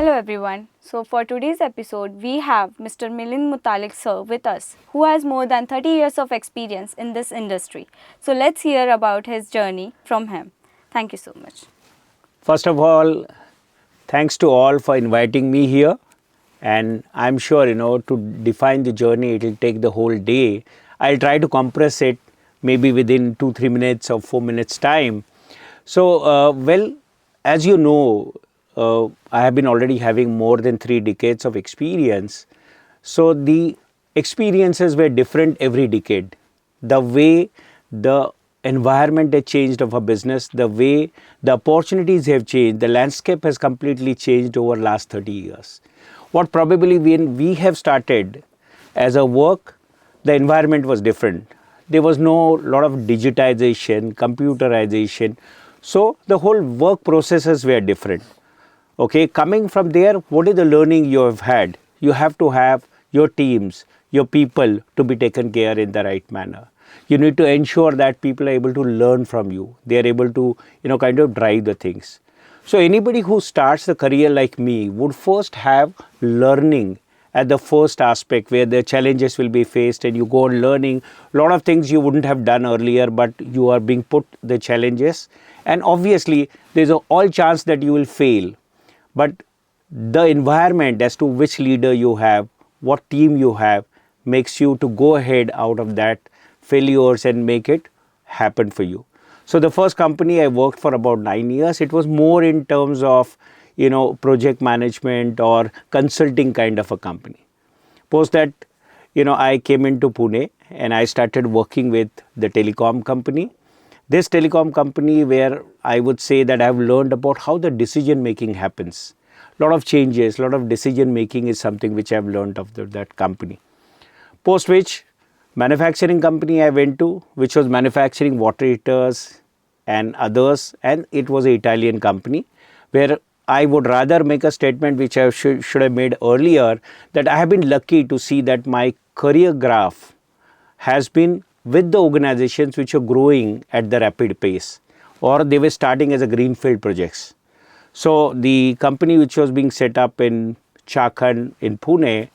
Hello everyone. So for today's episode, we have Mr. Milind Mutalik sir with us, who has more than 30 years of experience in this industry. So let's hear about his journey from him. Thank you so much. First of all, thanks to all for inviting me here. And I'm sure, to define the journey, it will take the whole day. I'll try to compress it maybe within 2-3 minutes or 4 minutes time. So, as you know, I have been already having more than 3 decades of experience. So the experiences were different every decade. The way the environment has changed of a business, the way the opportunities have changed, the landscape has completely changed over last 30 years. What probably when we have started as a work, the environment was different. There was no lot of digitization, computerization. So the whole work processes were different. Okay, coming from there, what is the learning you have had? You have to have your teams, your people to be taken care in the right manner. You need to ensure that people are able to learn from you. They are able to, kind of drive the things. So anybody who starts a career like me would first have learning at the first aspect where the challenges will be faced and you go on learning a lot of things you wouldn't have done earlier, but you are being put the challenges. And obviously, there's all chance that you will fail. But the environment as to which leader you have, what team you have, makes you to go ahead out of that failures and make it happen for you. So the first company I worked for about 9 years, it was more in terms of, project management or consulting kind of a company. Post that, I came into Pune and I started working with the telecom company. This telecom company where I would say that I've learned about how the decision making happens. A lot of changes, a lot of decision making is something which I've learned of that company. Post which manufacturing company I went to, which was manufacturing water heaters and others, and it was an Italian company where I would rather make a statement which I should have made earlier, that I have been lucky to see that my career graph has been with the organizations which are growing at the rapid pace, or they were starting as a greenfield projects. So the company which was being set up in Chakan in Pune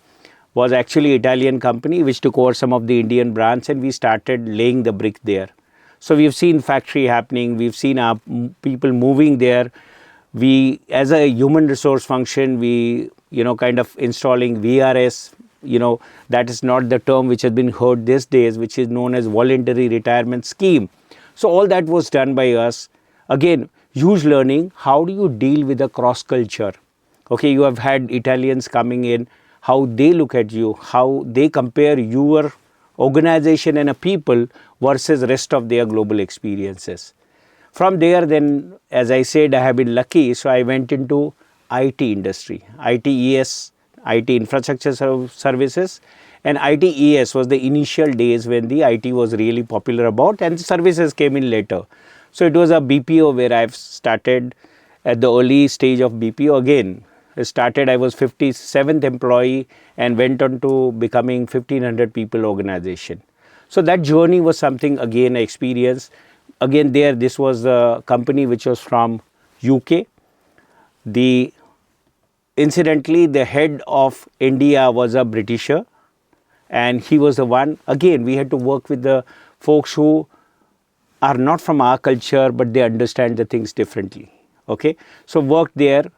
was actually an Italian company which took over some of the Indian brands, and we started laying the brick there. So we've seen factory happening, we've seen our people moving there. We, as a human resource function, we, kind of installing VRS, that is not the term which has been heard these days, which is known as voluntary retirement scheme. So all that was done by us. Again, huge learning. How do you deal with a cross culture? Okay, you have had Italians coming in, how they look at you, how they compare your organization and a people versus rest of their global experiences. From there, then, as I said, I have been lucky. So I went into IT industry, ITES, IT infrastructure services, and ITES was the initial days when the IT was really popular about, and services came in later. So it was a BPO where I've started at the early stage of BPO. Again, I was 57th employee and went on to becoming 1500 people organization. So that journey was something, again, I experienced. Again, this was a company which was from UK. Incidentally, the head of India was a Britisher, and he was the one. Again, we had to work with the folks who are not from our culture, but they understand the things differently. Okay, so worked there.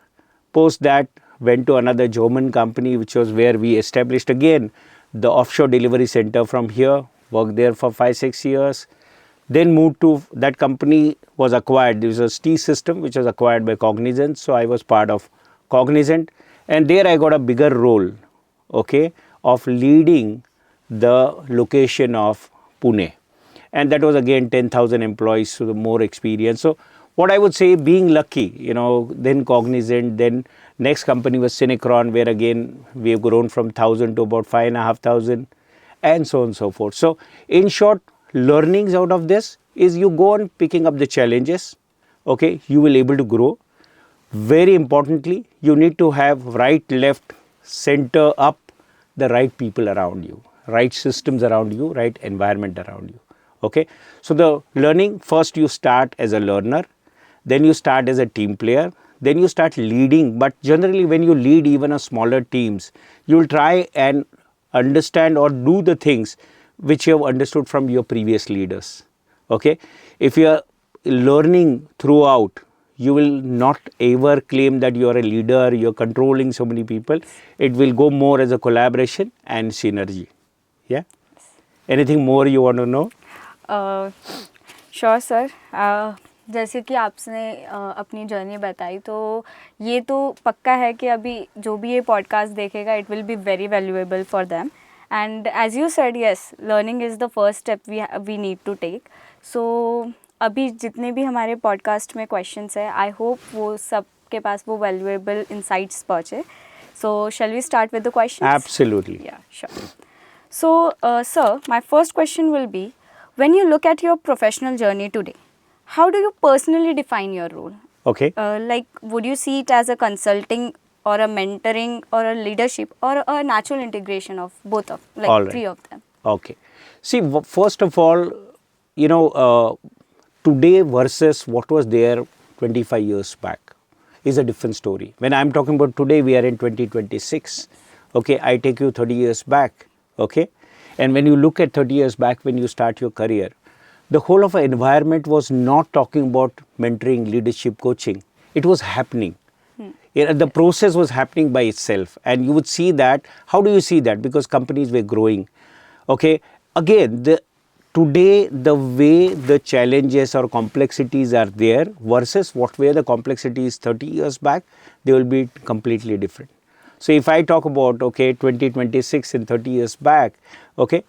Post that, went to another German company, which was where we established again the offshore delivery center from here. Worked there for 5-6 years. Then moved to that company was acquired. There was a T system which was acquired by Cognizant. So I was part of Cognizant, and there I got a bigger role, okay, of leading the location of Pune, and that was again 10,000 employees, so the more experience. So what I would say, being lucky, then Cognizant, then next company was Synchron, where again we have grown from 1,000 to about 5,500, and so on and so forth. So in short, learnings out of this is you go on picking up the challenges, okay, you will able to grow. Very importantly, you need to have right, left, center, up, the right people around you, right systems around you, right environment around you. Okay, so the learning, first you start as a learner, then you start as a team player, then you start leading. But generally when you lead even a smaller teams, you'll try and understand or do the things which you have understood from your previous leaders. Okay, if you are learning throughout, you will not ever claim that you are a leader, you're controlling so many people. It will go more as a collaboration and synergy. Yeah. Anything more you want to know? Sure sir. जैसे कि आपने अपनी journey बताई, तो ये तो पक्का है कि अभी जो भी ये पॉडकास्ट देखेगा, it will be very valuable for them. And as you said, yes, learning is the first step we need to take. So अभी जितने भी हमारे पॉडकास्ट में क्वेश्चंस है, आई होप वो सब के पास वो वैल्यूएबल इंसाइट्स पहुँचे। So shall we start with the questions? Absolutely. Yeah, sure. So, sir, my first question will be, when you look at your professional journey today, how do you personally define your role? Okay. Like, would you see it as a consulting or a mentoring or a leadership or a natural integration of both of, like, All right. three of them? Okay. See, first of all, today versus what was there 25 years back is a different story. When I'm talking about today, we are in 2026. Okay, I take you 30 years back. Okay, and when you look at 30 years back, when you start your career, the whole of our environment was not talking about mentoring, leadership, coaching. It was happening. The process was happening by itself, and you would see that. How do you see that? Because companies were growing. Okay, again, today the way the challenges or complexities are there versus what were the complexities 30 years back, they will be completely different. So if I talk about, okay, 2026 and 30 years back, okay,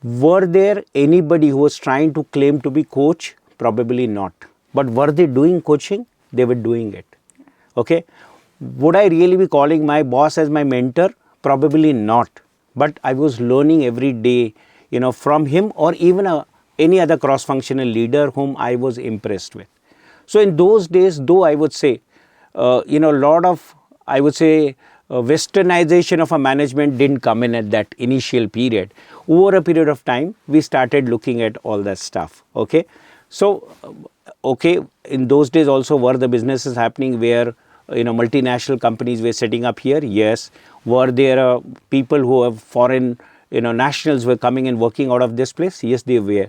were there anybody who was trying to claim to be coach? Probably not. But were they doing coaching? They were doing it. Okay. Would I really be calling my boss as my mentor? Probably not. But I was learning every day, from him or even any other cross-functional leader whom I was impressed with. So in those days, though I would say, a lot of, I would say, westernization of a management didn't come in at that initial period. Over a period of time, we started looking at all that stuff. Okay. So, okay, in those days also were the businesses happening where, multinational companies were setting up here? Yes. Were there people who have foreign, nationals were coming and working out of this place? Yes, they were.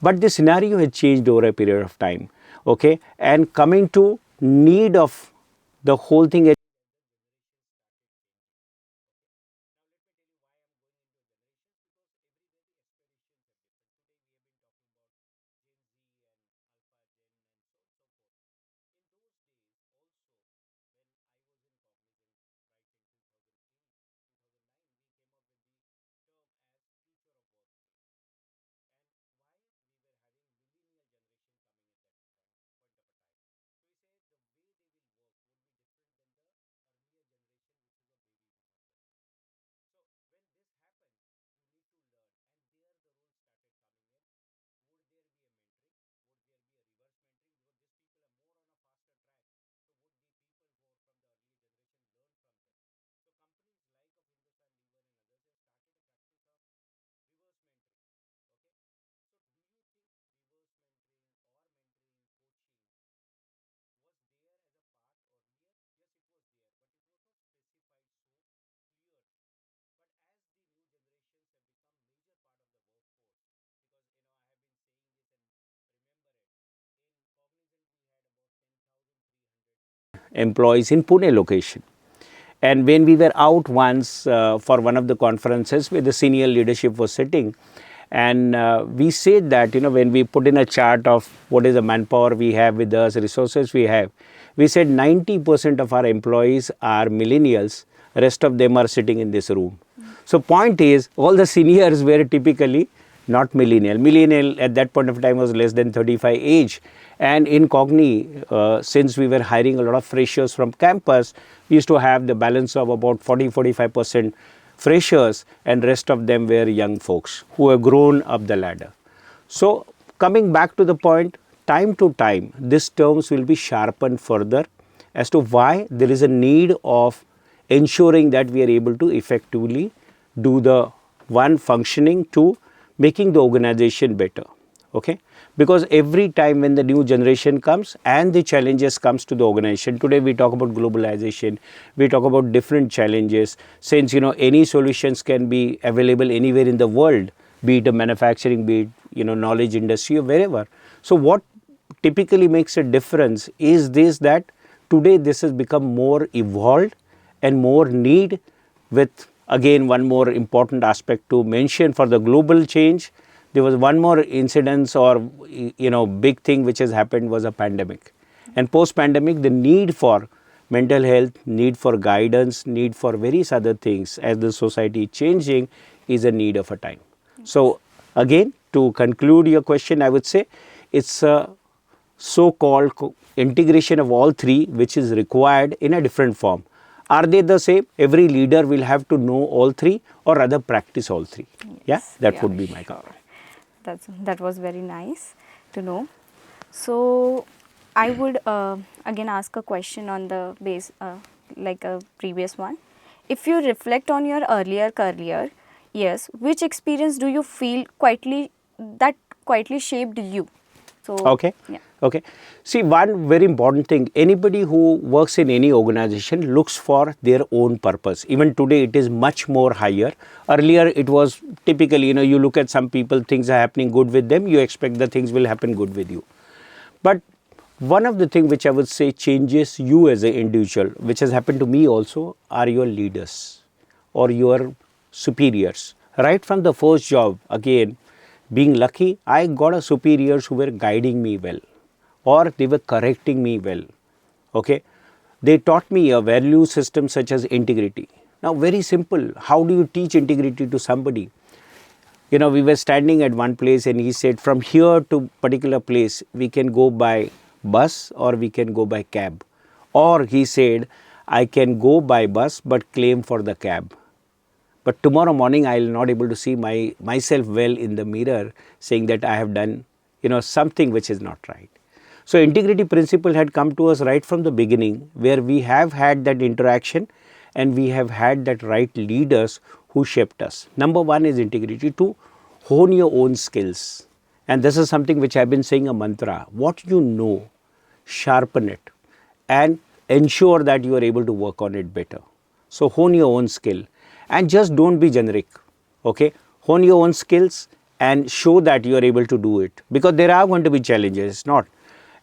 But the scenario had changed over a period of time. Okay. And coming to need of the whole thing. Employees in Pune location. And when we were out once for one of the conferences where the senior leadership was sitting, and we said that, when we put in a chart of what is the manpower we have with us, resources we have, we said 90% of our employees are millennials, rest of them are sitting in this room. So point is, all the seniors were typically not millennial. Millennial at that point of time was less than 35 age. And in Cogni, since we were hiring a lot of freshers from campus, we used to have the balance of about 40-45% freshers, and rest of them were young folks who have grown up the ladder. So coming back to the point, time to time, these terms will be sharpened further as to why there is a need of ensuring that we are able to effectively do the one functioning to making the organization better. Okay, because every time when the new generation comes and the challenges comes to the organization, today we talk about globalization, we talk about different challenges, since any solutions can be available anywhere in the world, be it a manufacturing, be it knowledge industry or wherever. So what typically makes a difference is this, that today this has become more evolved and more need, with again one more important aspect to mention for the global change. There was one more incidence or big thing which has happened, was a pandemic. And post pandemic, the need for mental health, need for guidance, need for various other things as the society is changing is a need of a time. So again, to conclude your question, I would say it's a so-called integration of all three which is required in a different form. Are they the same? Every leader will have to know all three or rather practice all three. Yes, That yeah, would be my comment. that was very nice to know. So I would again ask a question on the base, like a previous one. If you reflect on your earlier career, yes, which experience do you feel quietly shaped you? So Okay. yeah. Okay. See, one very important thing, anybody who works in any organization looks for their own purpose. Even today, it is much more higher. Earlier, it was typically, you look at some people, things are happening good with them, you expect the things will happen good with you. But one of the things which I would say changes you as an individual, which has happened to me also, are your leaders or your superiors. Right from the first job, again, being lucky, I got a superiors who were guiding me well, or they were correcting me well. Okay, they taught me a value system such as integrity. Now, very simple. How do you teach integrity to somebody? We were standing at one place and he said, from here to particular place, we can go by bus or we can go by cab. Or he said, I can go by bus but claim for the cab. But tomorrow morning, I will not able to see myself well in the mirror, saying that I have done, something which is not right. So integrity principle had come to us right from the beginning, where we have had that interaction and we have had that right leaders who shaped us. Number one is integrity, to hone your own skills. And this is something which I've been saying a mantra. What you know, sharpen it and ensure that you are able to work on it better. So hone your own skill and just don't be generic. Okay, hone your own skills and show that you are able to do it, because there are going to be challenges. It's not.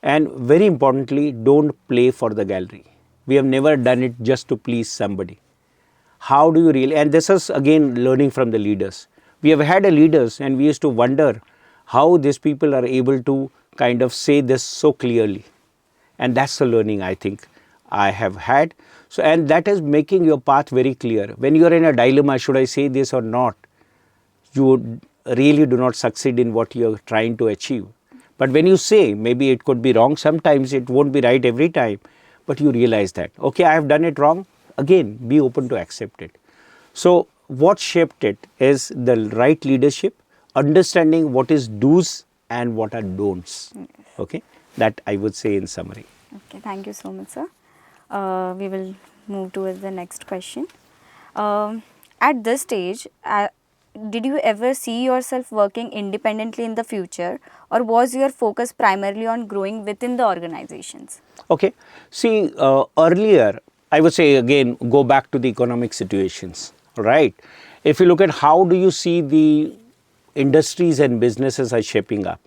And very importantly, don't play for the gallery. We have never done it just to please somebody. How do you really, and this is again learning from the leaders. We have had a leaders and we used to wonder how these people are able to kind of say this so clearly. And that's the learning I think I have had. So, and that is making your path very clear. When you are in a dilemma, should I say this or not, you really do not succeed in what you are trying to achieve. But when you say, maybe it could be wrong, sometimes it won't be right every time, but you realize that, okay, I have done it wrong, again, be open to accept it. So what shaped it is the right leadership, understanding what is do's and what are don'ts. Yes. Okay, that I would say in summary. Okay, thank you so much, sir. We will move towards the next question. At this stage, did you ever see yourself working independently in the future, or was your focus primarily on growing within the organizations? Okay, see, earlier, I would say again, go back to the economic situations, right? If you look at how do you see the industries and businesses are shaping up,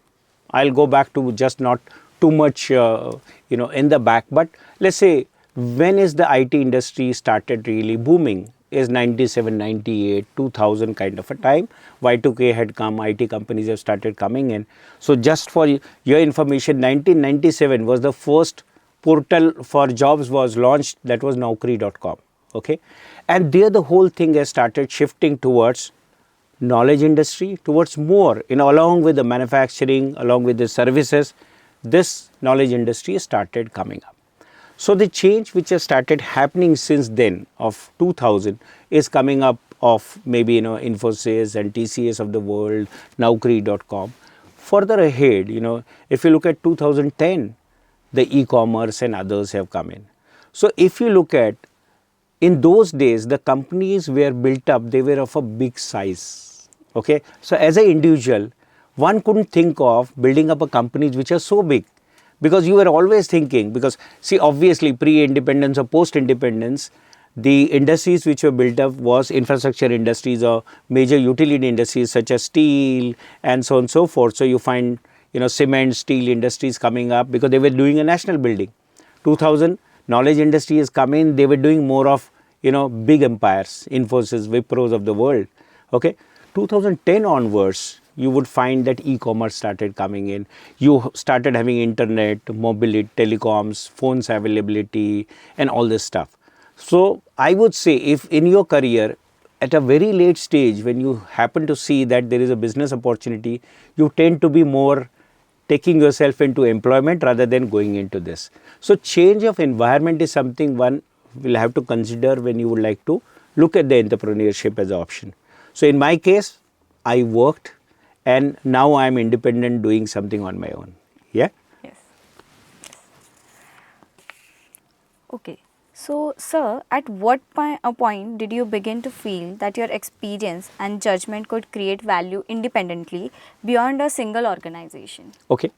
I'll go back to just not too much, in the back, but let's say, when is the IT industry started really booming? Is 97, 98, 2000 kind of a time. Y2K had come, IT companies have started coming in. So just for your information, 1997 was the first portal for jobs was launched, that was Naukri.com. Okay, and there the whole thing has started shifting towards knowledge industry, towards more, along with the manufacturing, along with the services, this knowledge industry started coming up. So the change which has started happening since then of 2000 is coming up of maybe Infosys and TCS of the world, Naukri.com. Further ahead, if you look at 2010, the e-commerce and others have come in. So if you look at, in those days, the companies were built up, they were of a big size. Okay, so as an individual, one couldn't think of building up a companies which are so big, because you were always thinking, because see, obviously pre-independence or post-independence, the industries which were built up was infrastructure industries or major utility industries such as steel and so on and so forth. So you find, cement, steel industries coming up because they were doing a national building. 2000, knowledge industry has come in, they were doing more of, big empires, Infosys, Wipros of the world. Okay, 2010 onwards, you would find that e-commerce started coming in. You started having internet, mobility, telecoms, phones availability, and all this stuff. So I would say, if in your career, at a very late stage, when you happen to see that there is a business opportunity, you tend to be more taking yourself into employment rather than going into this. So change of environment is something one will have to consider when you would like to look at the entrepreneurship as an option. So in my case, I worked and now I am independent doing something on my own. Yeah. Yes. Okay. So, sir, at what point did you begin to feel that your experience and judgment could create value independently beyond a single organization? Okay.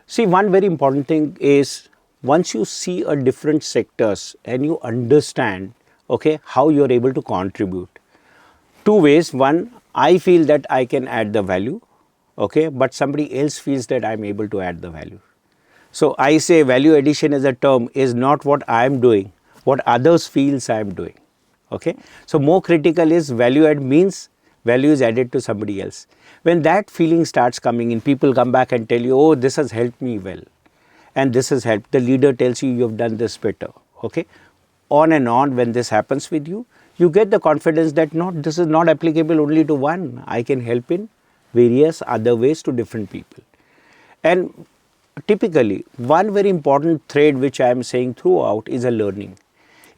See, one very important thing is, once you see a different sectors and you understand, okay, how you are able to contribute. Two ways. One, I feel that I can add the value, okay, but somebody else feels that I'm able to add the value. So I say value addition as a term is not what I am doing, what others feels I am doing. Okay. So more critical is value add means value is added to somebody else. When that feeling starts coming in, people come back and tell you, oh, this has helped me well. And this has helped. The leader tells you, you have done this better. Okay. On and on, when this happens with you, you get the confidence that this is not applicable only to one. I can help in various other ways to different people. And typically, one very important thread which I am saying throughout is a learning.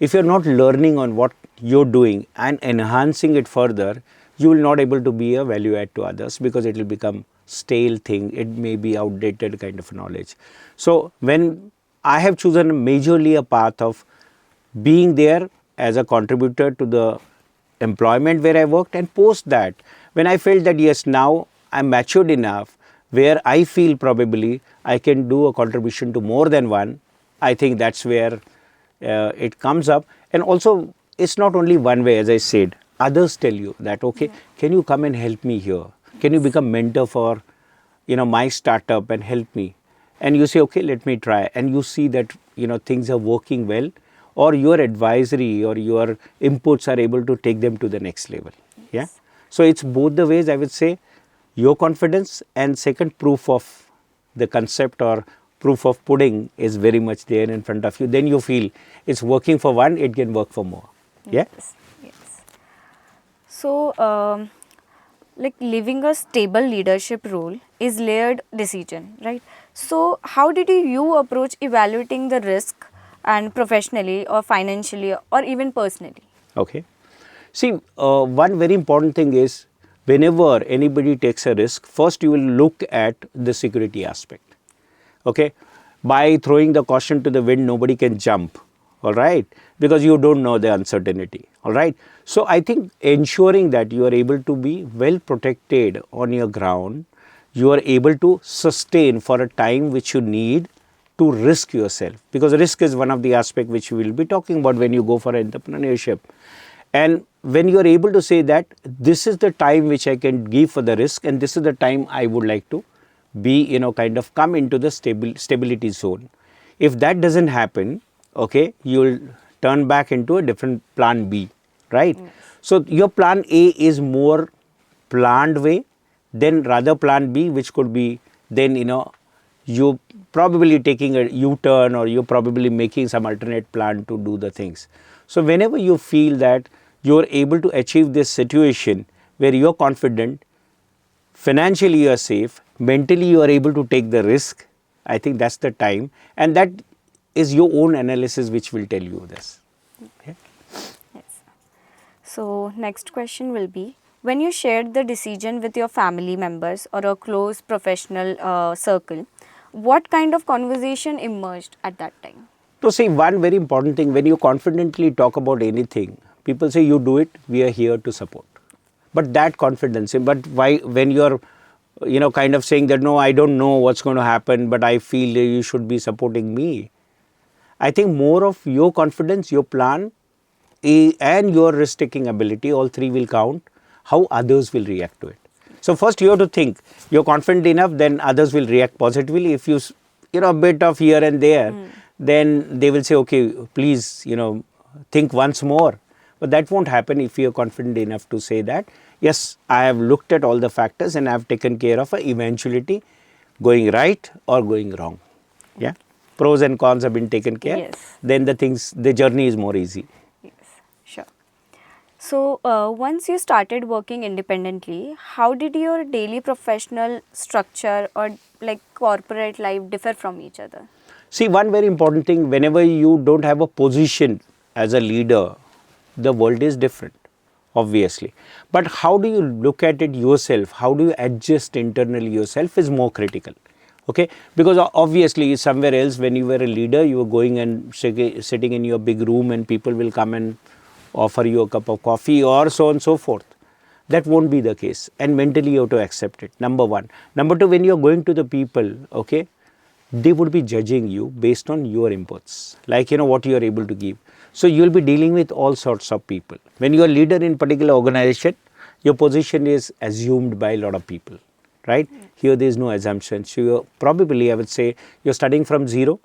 If you're not learning on what you're doing and enhancing it further, you will not able to be a value add to others, because it will become stale thing. It may be outdated kind of knowledge. So when I have chosen majorly a path of being there as a contributor to the employment where I worked, and post that, when I felt that yes, now I'm matured enough where I feel probably I can do a contribution to more than one, I think that's where it comes up. And also, it's not only one way, as I said, others tell you that, okay, can you come and help me here? Can you become mentor for, my startup and help me? And you say, okay, let me try. And you see that, things are working well, or your advisory or your inputs are able to take them to the next level. Yeah. So it's both the ways, I would say, your confidence, and second, proof of the concept or proof of pudding is very much there in front of you. Then you feel it's working for one, it can work for more. Yeah. Yes. So, like living a stable leadership role is layered decision, right? So how did you approach evaluating the risk, and professionally or financially or even personally? Okay. See, one very important thing is, whenever anybody takes a risk, first you will look at the security aspect. Okay. By throwing the caution to the wind, nobody can jump. All right. Because you don't know the uncertainty. All right. So I think ensuring that you are able to be well protected on your ground, you are able to sustain for a time which you need to risk yourself, because risk is one of the aspects which we will be talking about when you go for entrepreneurship. And when you are able to say that this is the time which I can give for the risk, and this is the time I would like to be, kind of come into the stability zone. If that doesn't happen, okay, you will turn back into a different plan B, right? Yes. So your plan A is more planned way, then rather plan B, which could be then, you probably taking a U-turn, or you're probably making some alternate plan to do the things. So whenever you feel that you're able to achieve this situation where you're confident, financially you are safe, mentally you are able to take the risk, I think that's the time. And that is your own analysis which will tell you this. Okay. Yes. So next question will be, when you shared the decision with your family members or a close professional circle, what kind of conversation emerged at that time? So see, one very important thing, when you confidently talk about anything, people say, you do it, we are here to support. But that confidence, but why, when you are kind of saying that, no, I don't know what's going to happen, but I feel you should be supporting me. I think more of your confidence, your plan, and your risk taking ability, all three will count, how others will react to it. So first you have to think you're confident enough, then others will react positively. If a bit of here and there, then they will say, okay, please, think once more. But that won't happen if you're confident enough to say that, yes, I have looked at all the factors and I have taken care of a eventuality going right or going wrong. Yeah. Pros and cons have been taken care. Yes. Then the journey is more easy. Yes, sure. So, once you started working independently, how did your daily professional structure or like corporate life differ from each other? See, one very important thing, whenever you don't have a position as a leader, the world is different, obviously. But how do you look at it yourself? How do you adjust internally yourself is more critical. Okay, because obviously somewhere else when you were a leader, you were going and sitting in your big room and people will come and offer you a cup of coffee or so on and so forth. That won't be the case, and mentally you have to accept it, number one. Number two, when you're going to the people, okay, they would be judging you based on your inputs, like what you are able to give. So you'll be dealing with all sorts of people. When you're a leader in particular organization, your position is assumed by a lot of people, right? Here there is no assumption. So you're probably, I would say, you're starting from zero,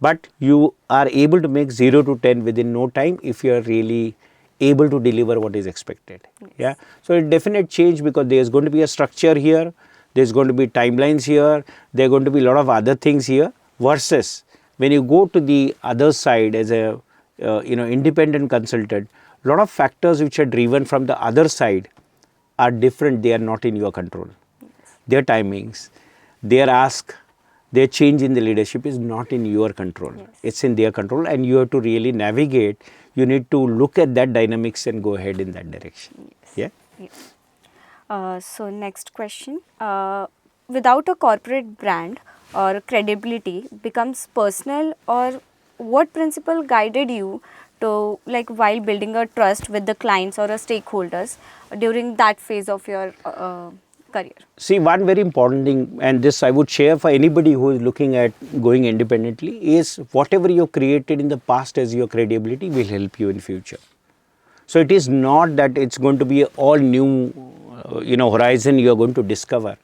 but you are able to make 0 to 10 within no time if you are really able to deliver what is expected. Yeah. So a definite change, because there's going to be a structure here, there's going to be timelines here, there are going to be a lot of other things here, versus when you go to the other side as a independent consultant, a lot of factors which are driven from the other side are different. They are not in your control. Their timings, their ask, their change in the leadership is not in your control. Yes. It's in their control, and you have to really navigate. You need to look at that dynamics and go ahead in that direction. Yes. Yeah. So next question. Without a corporate brand or credibility becomes personal, or what principle guided you to, like, while building a trust with the clients or stakeholders during that phase of your career? See, one very important thing, and this I would share for anybody who is looking at going independently, is whatever you created in the past as your credibility will help you in future. So it is not that it's going to be all new, horizon you are going to discover.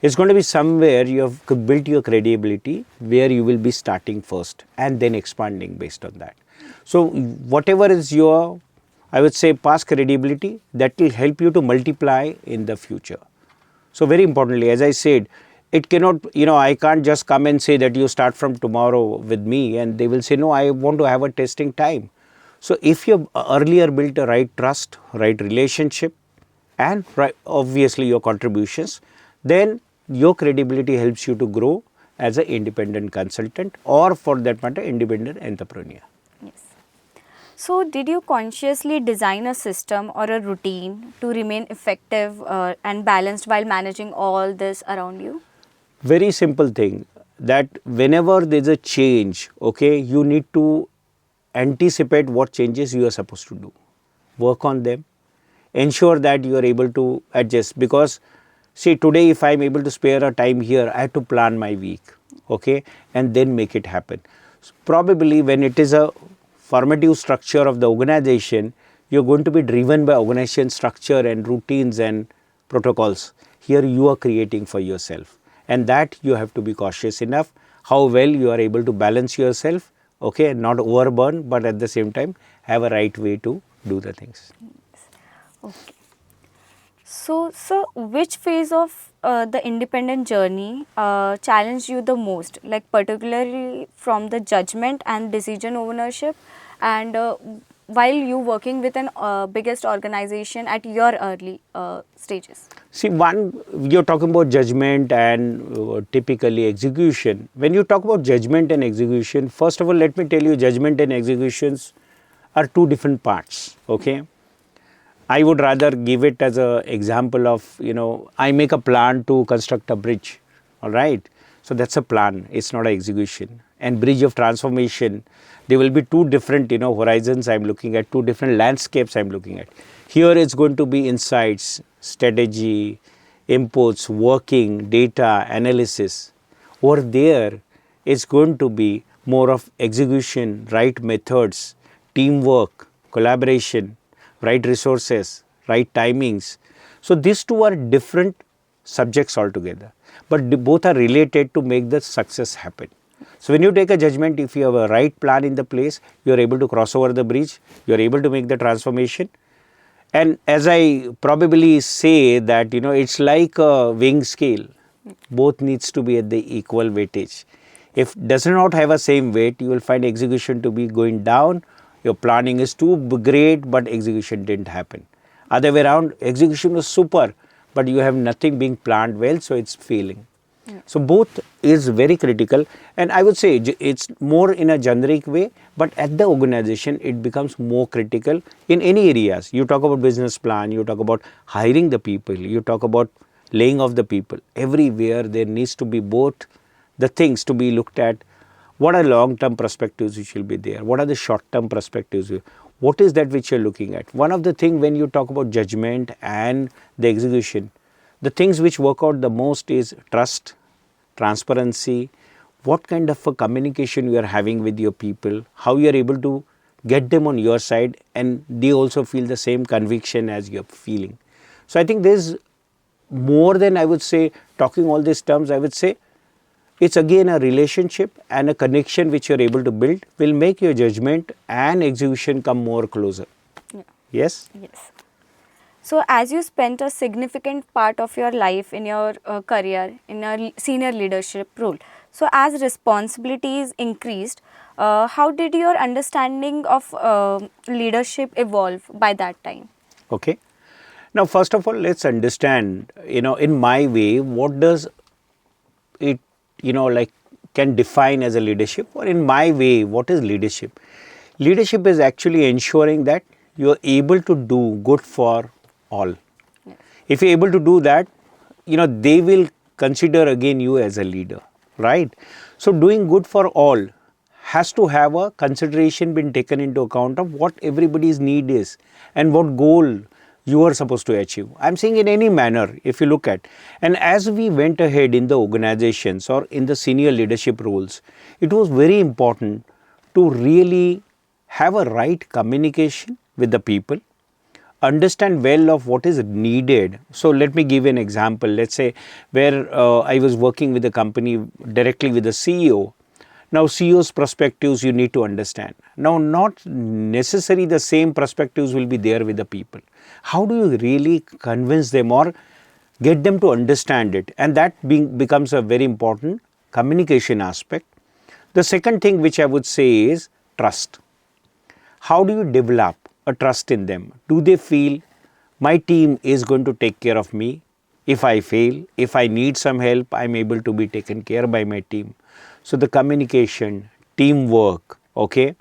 It's going to be somewhere you have built your credibility where you will be starting first and then expanding based on that. So whatever is your, I would say, past credibility, that will help you to multiply in the future. So very importantly, as I said, it cannot, I can't just come and say that you start from tomorrow with me, and they will say, no, I want to have a testing time. So if you earlier built a right trust, right relationship, and obviously your contributions, then your credibility helps you to grow as an independent consultant, or for that matter, independent entrepreneur. Yes. So did you consciously design a system or a routine to remain effective and balanced while managing all this around you? Very simple thing, that whenever there's a change, okay, you need to anticipate what changes you are supposed to do. Work on them. Ensure that you are able to adjust, because see, today if I am able to spare a time here, I have to plan my week, okay, and then make it happen. So probably when it is a formative structure of the organization, you're going to be driven by organization structure and routines and protocols. Here you are creating for yourself, and that you have to be cautious enough how well you are able to balance yourself, okay, not overburn, but at the same time have a right way to do the things. Okay. So, which phase of the independent journey challenged you the most, like particularly from the judgment and decision ownership, and while you working with an biggest organization at your early stages? See, one, you're talking about judgment and typically execution. When you talk about judgment and execution, first of all, let me tell you, judgment and executions are two different parts, okay. I would rather give it as an example of, I make a plan to construct a bridge, all right. So that's a plan, it's not an execution. And bridge of transformation, there will be two different, horizons I'm looking at, two different landscapes I'm looking at. Here it's going to be insights, strategy, inputs, working, data, analysis. Over there, it's going to be more of execution, right methods, teamwork, collaboration, right resources, right timings. So these two are different subjects altogether, but both are related to make the success happen. So when you take a judgment, if you have a right plan in the place, you are able to cross over the bridge, you are able to make the transformation. And as I probably say that, it's like a weighing scale. Both needs to be at the equal weightage. If does not have a same weight, you will find execution to be going down. Your planning is too great, but execution didn't happen. Other way around, execution was super, but you have nothing being planned well, so it's failing. So both is very critical, and I would say it's more in a generic way, but at the organization it becomes more critical in any areas. You talk about business plan, you talk about hiring the people, you talk about laying off the people. Everywhere there needs to be both the things to be looked at. What are long-term perspectives which will be there? What are the short-term perspectives? What is that which you're looking at? One of the things when you talk about judgment and the execution, the things which work out the most is trust, transparency, what kind of a communication you are having with your people, how you are able to get them on your side and they also feel the same conviction as you're feeling. So I think there's more than, I would say, talking all these terms. I would say it's again a relationship and a connection which you're able to build will make your judgment and execution come more closer. Yeah. Yes? Yes. So as you spent a significant part of your life in your career in a senior leadership role, so as responsibilities increased, how did your understanding of leadership evolve by that time? Okay. Now, first of all, let's understand, in my way, what does it, like can define as a leadership, or in my way, what is leadership? Leadership is actually ensuring that you're able to do good for all. Yes. If you're able to do that, they will consider again you as a leader, right? So doing good for all has to have a consideration been taken into account of what everybody's need is and what goal you are supposed to achieve. I'm saying in any manner, if you look at, and as we went ahead in the organizations or in the senior leadership roles, it was very important to really have a right communication with the people, understand well of what is needed. So let me give an example. Let's say where I was working with a company directly with the CEO. Now CEO's perspectives you need to understand. Now not necessarily the same perspectives will be there with the people. How do you really convince them or get them to understand it? And that becomes a very important communication aspect. The second thing which I would say is trust. How do you develop a trust in them? Do they feel my team is going to take care of me? If I fail, if I need some help, I'm able to be taken care by my team. So the communication, teamwork, okay,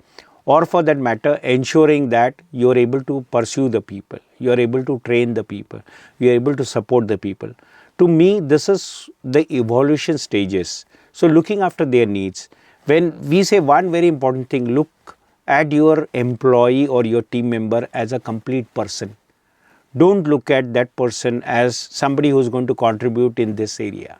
or for that matter, ensuring that you're able to pursue the people, you're able to train the people, you're able to support the people. To me, this is the evolution stages. So looking after their needs. When we say one very important thing, look at your employee or your team member as a complete person. Don't look at that person as somebody who's going to contribute in this area.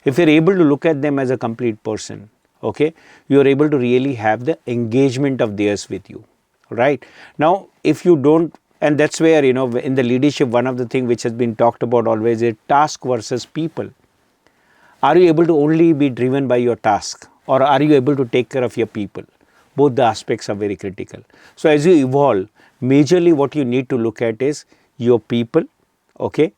If you're able to look at them as a complete person, okay, you're able to really have the engagement of theirs with you, right? Now, if you don't, and that's where, in the leadership, one of the things which has been talked about always is task versus people. Are you able to only be driven by your task, or are you able to take care of your people? Both the aspects are very critical. So as you evolve, majorly what you need to look at is your people, okay,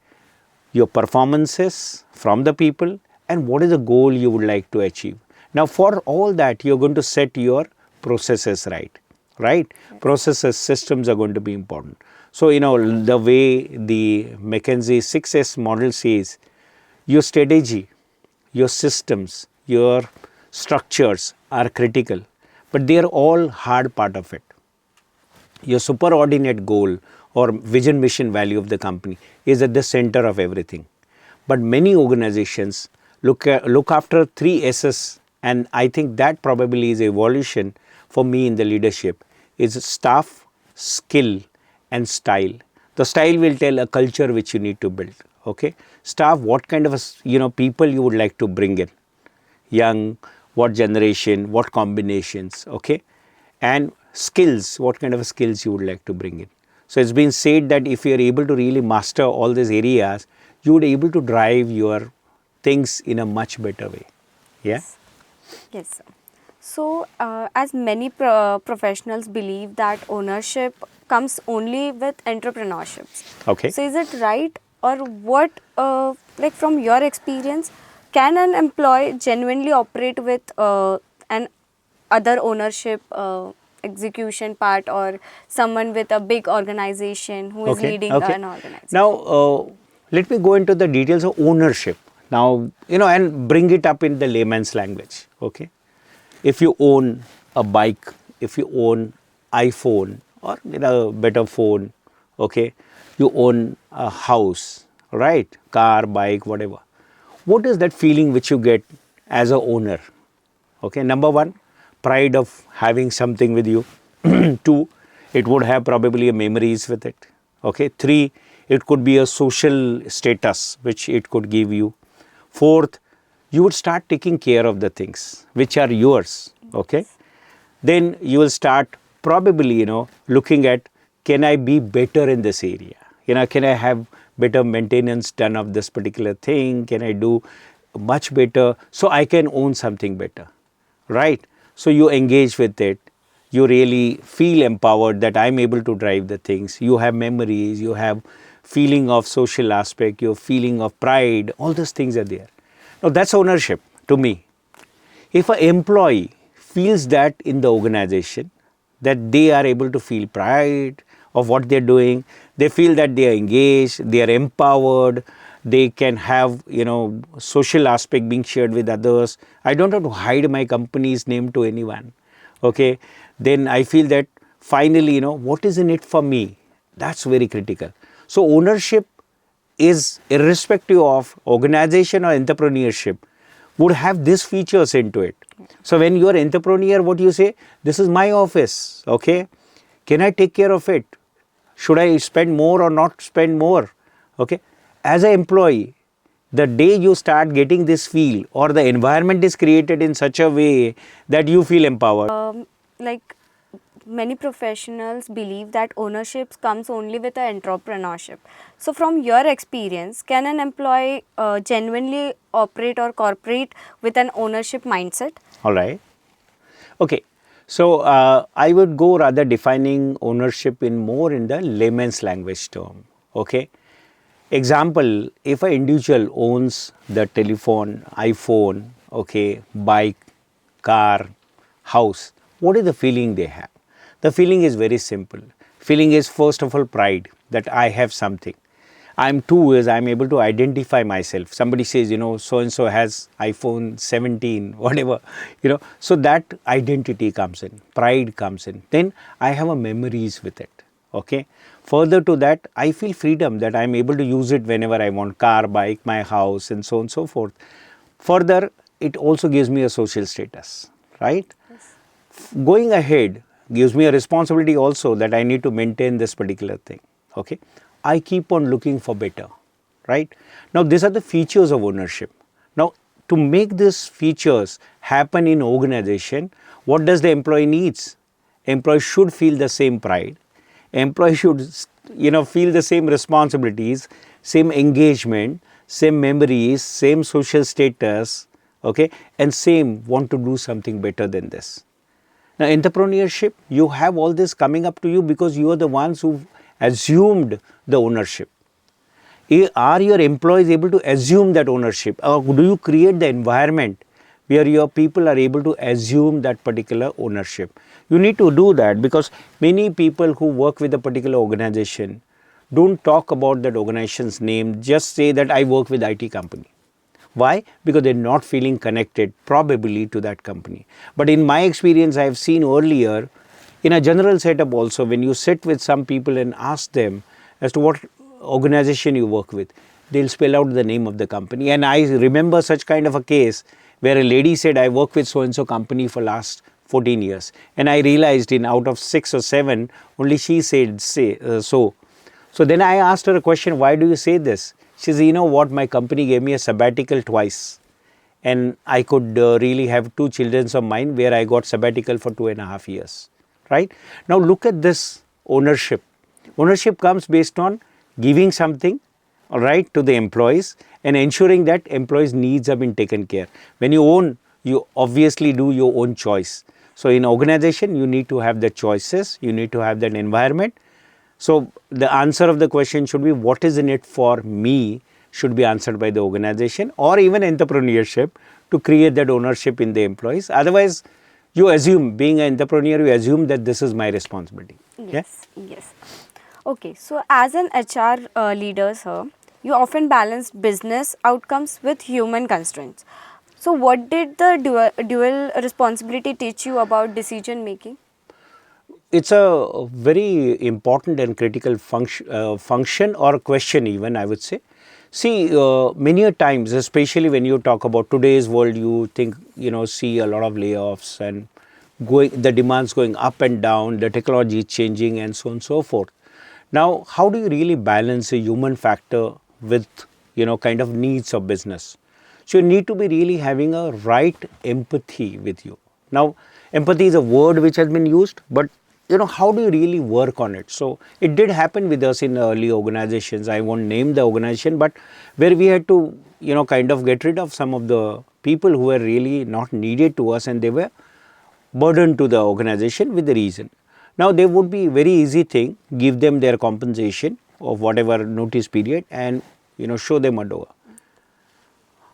your performances from the people, and what is the goal you would like to achieve. Now for all that, you're going to set your processes right? Yes. Processes, systems are going to be important. So, the way the McKinsey 6S model says, your strategy, your systems, your structures are critical, but they are all hard part of it. Your superordinate goal or vision, mission, value of the company is at the center of everything. But many organizations look after 3 S's, and I think that probably is evolution for me in the leadership, is staff, skill and style. The style will tell a culture which you need to build. Okay. Staff, what kind of people you would like to bring in, young, what generation, what combinations, okay, and skills, what kind of skills you would like to bring in. So it's been said that if you are able to really master all these areas, you would be able to drive your things in a much better way. Yeah. Yes, sir. So, as many professionals believe that ownership comes only with entrepreneurships. Okay. So, is it right, or what, like from your experience, can an employee genuinely operate with an other ownership execution part, or someone with a big organization who is Okay. leading Okay. an organization? Now, let me go into the details of ownership. Now, and bring it up in the layman's language. Okay. If you own a bike, if you own iPhone or better phone, okay, you own a house, right, car, bike, whatever. What is that feeling which you get as a owner? Okay, number one, pride of having something with you. Two, it would have probably memories with it. Okay, three, it could be a social status which it could give you. Fourth, you would start taking care of the things which are yours. Okay, then you will start probably looking at, can I be better in this area? Can I have better maintenance done of this particular thing? Can I do much better so I can own something better, right? So you engage with it. You really feel empowered that I'm able to drive the things. You have memories, you have feeling of social aspect, your feeling of pride, all those things are there. Now that's ownership to me. If an employee feels that in the organization, that they are able to feel pride of what they're doing, they feel that they are engaged, they are empowered, they can have social aspect being shared with others. I don't have to hide my company's name to anyone. Okay, then I feel that finally what is in it for me, that's very critical. So ownership is irrespective of organization or entrepreneurship, would have these features into it. So when you are entrepreneur, what you say, this is my office, okay, can I take care of it? Should I spend more or not spend more? Okay, as an employee, the day you start getting this feel, or the environment is created in such a way that you feel empowered. Like many professionals believe that ownership comes only with an entrepreneurship. So, from your experience, can an employee genuinely operate or cooperate with an ownership mindset? All right. Okay. So I would go rather defining ownership in more in the layman's language term. Okay. Example, if an individual owns the telephone, iPhone, okay, bike, car, house, what is the feeling they have? The feeling is very simple. Feeling is first of all pride that I have something. Two is I'm able to identify myself. Somebody says, so and so has iPhone 17, whatever, so that identity comes in, pride comes in. Then I have a memories with it. Okay. Further to that, I feel freedom that I'm able to use it whenever I want, car, bike, my house, and so on and so forth. Further, it also gives me a social status, right? Yes. Going ahead gives me a responsibility also that I need to maintain this particular thing. Okay. I keep on looking for better, right? Now, these are the features of ownership. Now, to make these features happen in organization, what does the employee needs? Employee should feel the same pride. Employee should, feel the same responsibilities, same engagement, same memories, same social status, okay, and same want to do something better than this. Now, entrepreneurship, you have all this coming up to you because you are the ones who assumed the ownership. Are your employees able to assume that ownership, or do you create the environment where your people are able to assume that particular ownership? You need to do that because many people who work with a particular organization don't talk about that organization's name, just say that I work with IT company. Why? Because they're not feeling connected probably to that company. But in my experience, I have seen earlier, in a general setup also, when you sit with some people and ask them as to what organization you work with, they'll spell out the name of the company. And I remember such kind of a case where a lady said, I work with so-and-so company for last 14 years. And I realized in out of 6 or 7, only she said so. So then I asked her a question, why do you say this? She said, you know what, my company gave me a sabbatical twice. And I could really have two children of mine where I got sabbatical for 2.5 years. Right? Now look at this ownership. Ownership comes based on giving something, all right, to the employees and ensuring that employees' needs have been taken care. When you own, you obviously do your own choice. So in organization, you need to have the choices, you need to have that environment. So the answer of the question should be, what is in it for me, should be answered by the organization or even entrepreneurship to create that ownership in the employees. Otherwise, you assume, being an entrepreneur, you assume that this is my responsibility. Yeah. Yes, yes. Okay, so as an HR leader, sir, you often balance business outcomes with human constraints. So, what did the dual responsibility teach you about decision making? It's a very important and critical function or question even, I would say. See, many a times, especially when you talk about today's world, you think, see a lot of layoffs and the demands going up and down, the technology is changing and so on and so forth. Now, how do you really balance a human factor with, kind of needs of business? So you need to be really having a right empathy with you. Now, empathy is a word which has been used, but how do you really work on it? So it did happen with us in early organizations. I won't name the organization, but where we had to, kind of get rid of some of the people who were really not needed to us and they were burden to the organization with the reason. Now there would be very easy thing, give them their compensation of whatever notice period and show them a door.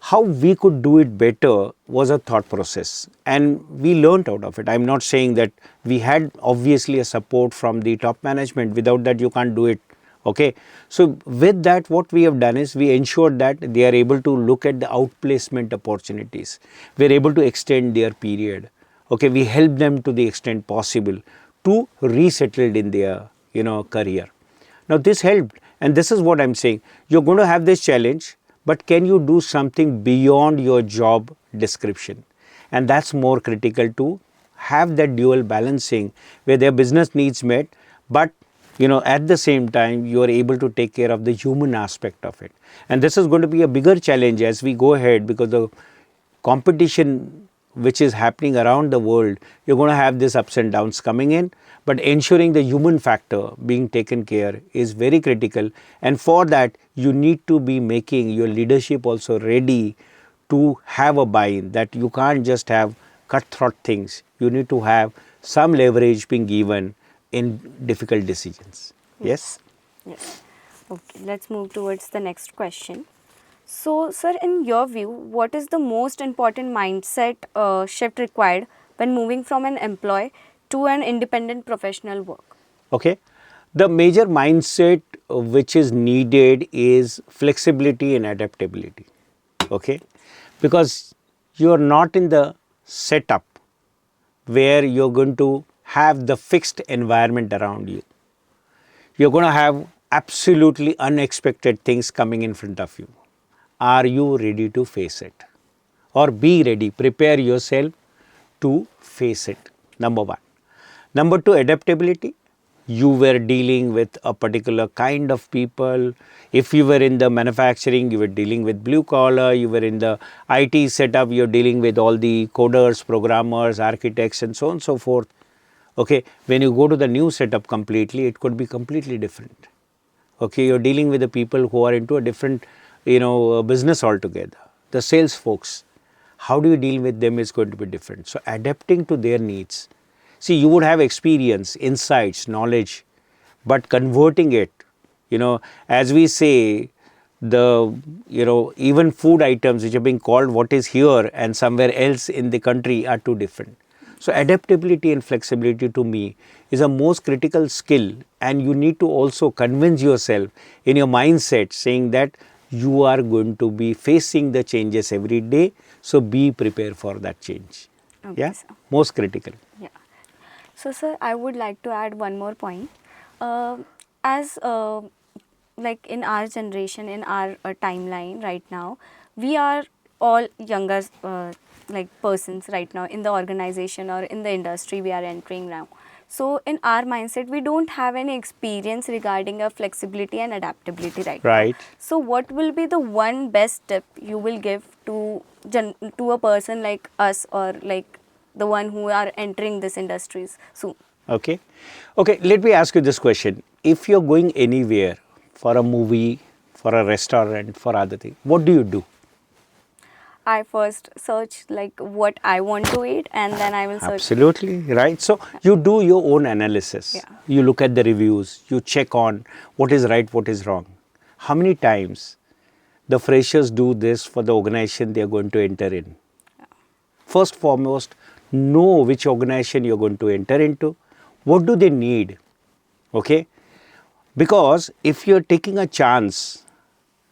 How we could do it better was a thought process and we learned out of it. I'm not saying that we had obviously a support from the top management, without that you can't do it. Okay, so with that what we have done is we ensured that they are able to look at the outplacement opportunities. We're able to extend their period. Okay, we help them to the extent possible to resettle in their career. Now this helped, and this is what I'm saying. You're going to have this challenge, but can you do something beyond your job description? And that's more critical, to have that dual balancing where their business needs met, but at the same time you are able to take care of the human aspect of it. And this is going to be a bigger challenge as we go ahead, because the competition which is happening around the world, you're going to have these ups and downs coming in, but ensuring the human factor being taken care is very critical. And for that, you need to be making your leadership also ready to have a buy-in, that you can't just have cutthroat things. You need to have some leverage being given in difficult decisions. Yes? Yes. Okay, let's move towards the next question. So, sir, in your view, what is the most important mindset shift required when moving from an employee to an independent professional work? Okay. The major mindset which is needed is flexibility and adaptability. Okay. Because you are not in the setup where you're going to have the fixed environment around you. You're going to have absolutely unexpected things coming in front of you. Are you ready to face it? Or be ready, prepare yourself to face it. Number one. Number two, adaptability. You were dealing with a particular kind of people. If you were in the manufacturing, you were dealing with blue collar. You were in the IT setup, you're dealing with all the coders, programmers, architects, and so on and so forth. Okay, when you go to the new setup completely, it could be completely different. Okay, you're dealing with the people who are into a different, business altogether. The sales folks, how do you deal with them is going to be different. So adapting to their needs. See, you would have experience, insights, knowledge, but converting it, as we say, even food items which are being called what is here and somewhere else in the country are too different. So adaptability and flexibility to me is a most critical skill, and you need to also convince yourself in your mindset saying that you are going to be facing the changes every day. So be prepared for that change. Okay, Yeah, sir. most critical. Yeah. So, sir, I would like to add one more point. As like in our generation, in our timeline right now, we are all younger like persons right now in the organization or in the industry we are entering now. So in our mindset, we don't have any experience regarding a flexibility and adaptability right now. Right. So what will be the one best tip you will give to to a person like us, or like the one who are entering this industries soon? Okay. Okay, let me ask you this question. If you're going anywhere for a movie, for a restaurant, for other things, what do you do? I first search like what I want to eat, and then I will search. Absolutely, right. So you do your own analysis. Yeah. You look at the reviews, you check on what is right, what is wrong. How many times the freshers do this for the organization they are going to enter in? First foremost, know which organization you're going to enter into. What do they need? Okay? Because if you're taking a chance,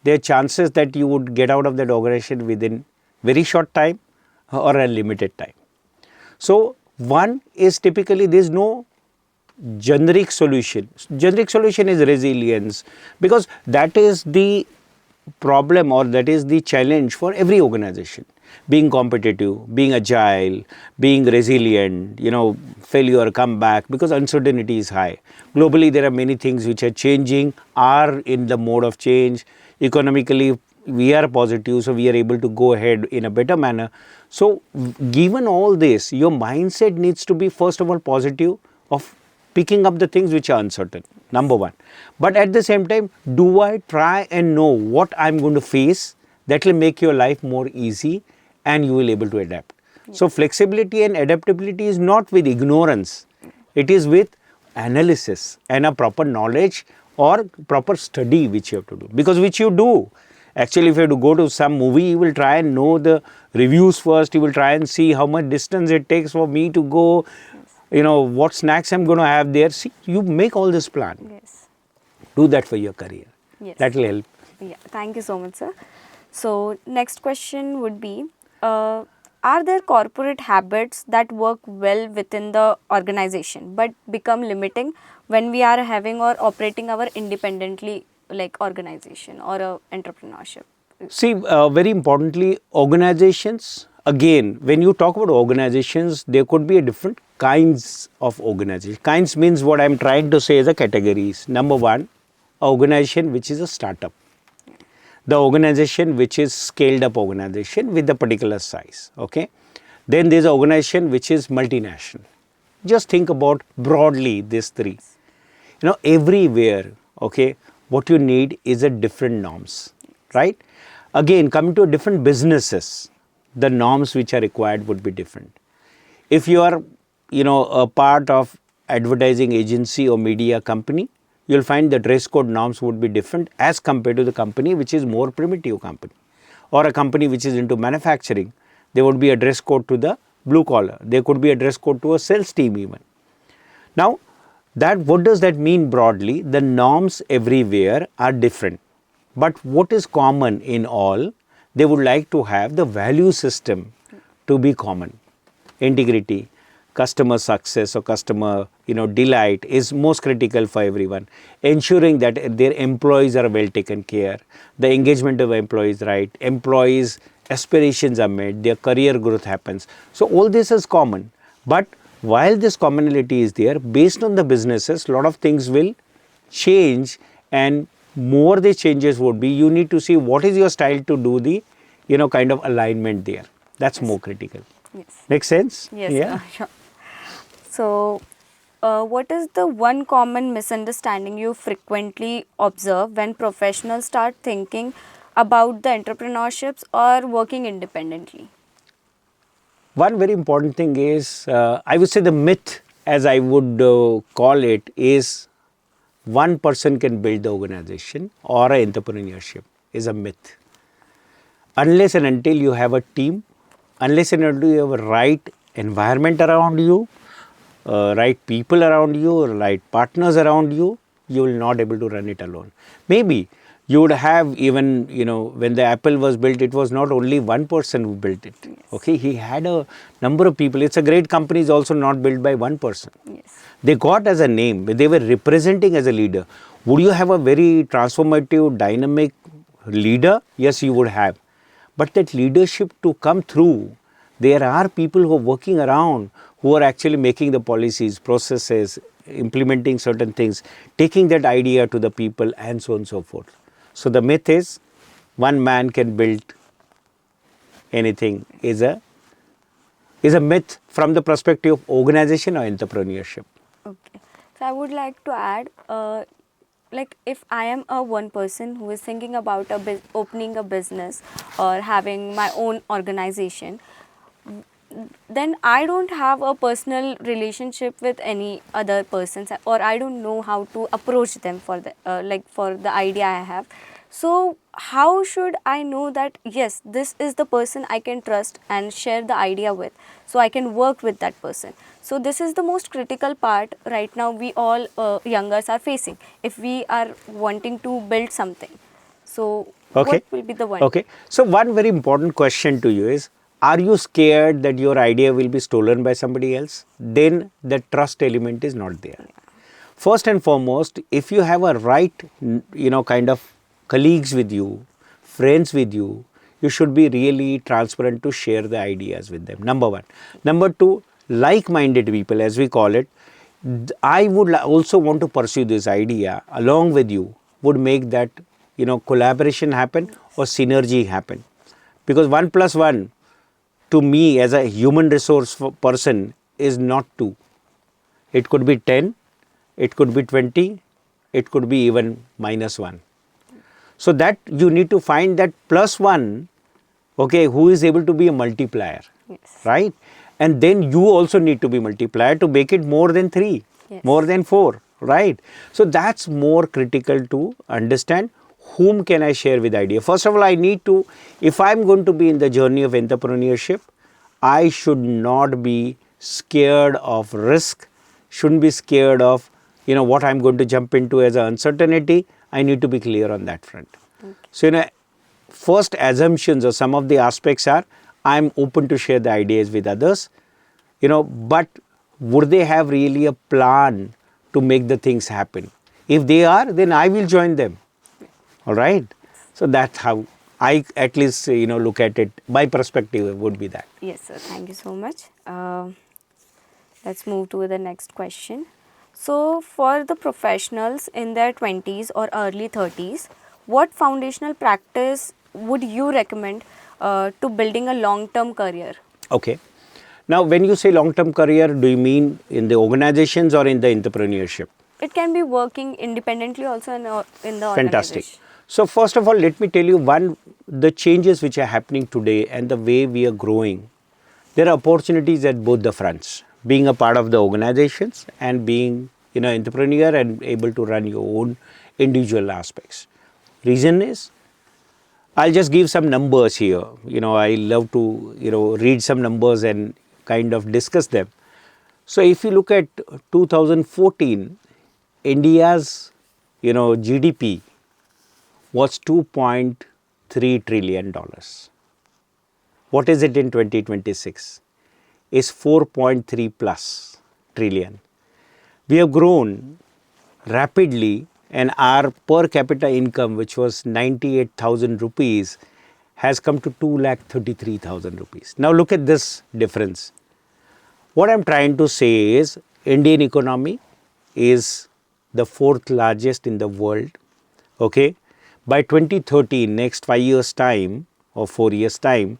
there are chances that you would get out of that organization within very short time or a limited time. So one is typically there is no generic solution. Generic solution is resilience, because that is the problem or that is the challenge for every organization. Being competitive, being agile, being resilient, failure, come back, because uncertainty is high. Globally, there are many things which are changing, are in the mode of change. Economically, we are positive, so we are able to go ahead in a better manner. So given all this, your mindset needs to be first of all positive, of picking up the things which are uncertain, number one. But at the same time, do I try and know what I'm going to face? That will make your life more easy and you will able to adapt. So flexibility and adaptability is not with ignorance. It is with analysis and a proper knowledge or proper study which you have to do. Because which you do. Actually, if you have to go to some movie, you will try and know the reviews first. You will try and see how much distance it takes for me to go. What snacks I'm going to have there. See, you make all this plan. Yes. Do that for your career. Yes. That will help. Yeah. Thank you so much, sir. So next question would be, are there corporate habits that work well within the organization but become limiting when we are having or operating our independently, like organization or entrepreneurship? See, very importantly, organizations, again, when you talk about organizations, there could be a different kinds of organization. Kinds means what I'm trying to say is the categories. Number one, organization which is a startup. The organization which is scaled up organization with a particular size. Okay. Then there's an organization which is multinational. Just think about broadly these three. Everywhere, okay, what you need is a different norms, right? Again, coming to different businesses, the norms which are required would be different. If you are, a part of advertising agency or media company, you'll find the dress code norms would be different as compared to the company which is more primitive company, or a company which is into manufacturing. There would be a dress code to the blue collar. There could be a dress code to a sales team even. Now, what does that mean broadly? The norms everywhere are different. But what is common in all, they would like to have the value system to be common. Integrity, customer success or customer delight is most critical for everyone. Ensuring that their employees are well taken care, the engagement of employees right, employees' aspirations are met, their career growth happens. So all this is common. But while this commonality is there, based on the businesses, a lot of things will change, and more the changes would be, you need to see what is your style to do the, kind of alignment there. That's more critical. Yes. Makes sense? Yes. Yeah. Sure. So, what is the one common misunderstanding you frequently observe when professionals start thinking about the entrepreneurships or working independently? One very important thing is, I would say the myth, as I would call it, is one person can build the organization or an entrepreneurship is a myth. Unless and until you have a team, unless and until you have a right environment around you, right people around you, right partners around you, you will not able to run it alone. Maybe you would have even, when the Apple was built, it was not only one person who built it. Yes. Okay, he had a number of people. It's a great company, is also not built by one person. Yes. They got as a name, they were representing as a leader. Would you have a very transformative, dynamic leader? Yes, you would have. But that leadership to come through, There are people who are working around who are actually making the policies, processes, implementing certain things, taking that idea to the people, and so on and so forth. So the myth is one man can build anything is a myth from the perspective of organization or entrepreneurship. Okay. So I would like to add, like if I am a one person who is thinking about opening a business or having my own organization, then I don't have a personal relationship with any other persons, or I don't know how to approach them for the for the idea I have. So how should I know that yes, this is the person I can trust and share the idea with, so I can work with that person? So this is the most critical part right now we all youngers are facing if we are wanting to build something. So Okay. what will be the one? Okay. So one very important question to you is, are you scared that your idea will be stolen by somebody else? Then the trust element is not there. First and foremost, if you have a right, kind of colleagues with you, friends with you, you should be really transparent to share the ideas with them. Number one. Number two, like-minded people, as we call it, I would also want to pursue this idea along with you, would make that, collaboration happen or synergy happen. Because 1 plus 1 to me as a human resource person is not 2. It could be 10, it could be 20, it could be even minus 1. So that you need to find that plus 1, okay, who is able to be a multiplier, Yes. right? And then you also need to be multiplier to make it more than 3, Yes. more than 4, right? So that's more critical to understand whom can I share with idea. First of all, I need to, if I'm going to be in the journey of entrepreneurship, I should not be scared of risk, shouldn't be scared of, what I'm going to jump into as an uncertainty. I need to be clear on that front. Okay. So, first assumptions or some of the aspects are, I'm open to share the ideas with others, but would they have really a plan to make the things happen? If they are, then I will join them. All right. So that's how I at least, look at it. My perspective would be that. Yes, sir. Thank you so much. Let's move to the next question. So, for the professionals in their 20s or early 30s, what foundational practice would you recommend to building a long-term career? Okay. Now, when you say long-term career, do you mean in the organizations or in the entrepreneurship? It can be working independently also in the Fantastic. organization. So first of all, let me tell you the changes which are happening today and the way we are growing. There are opportunities at both the fronts, being a part of the organizations and being, entrepreneur and able to run your own individual aspects. Reason is, I'll just give some numbers here. I love to, read some numbers and kind of discuss them. So if you look at 2014, India's, GDP was $2.3 trillion. What is it in 2026? Is 4.3 plus trillion. We have grown rapidly, and our per capita income, which was 98,000 rupees, has come to 2,33,000 rupees. Now look at this difference. What I'm trying to say is, Indian economy is the 4th largest in the world. Okay. By 2030, next 5 years time or 4 years time,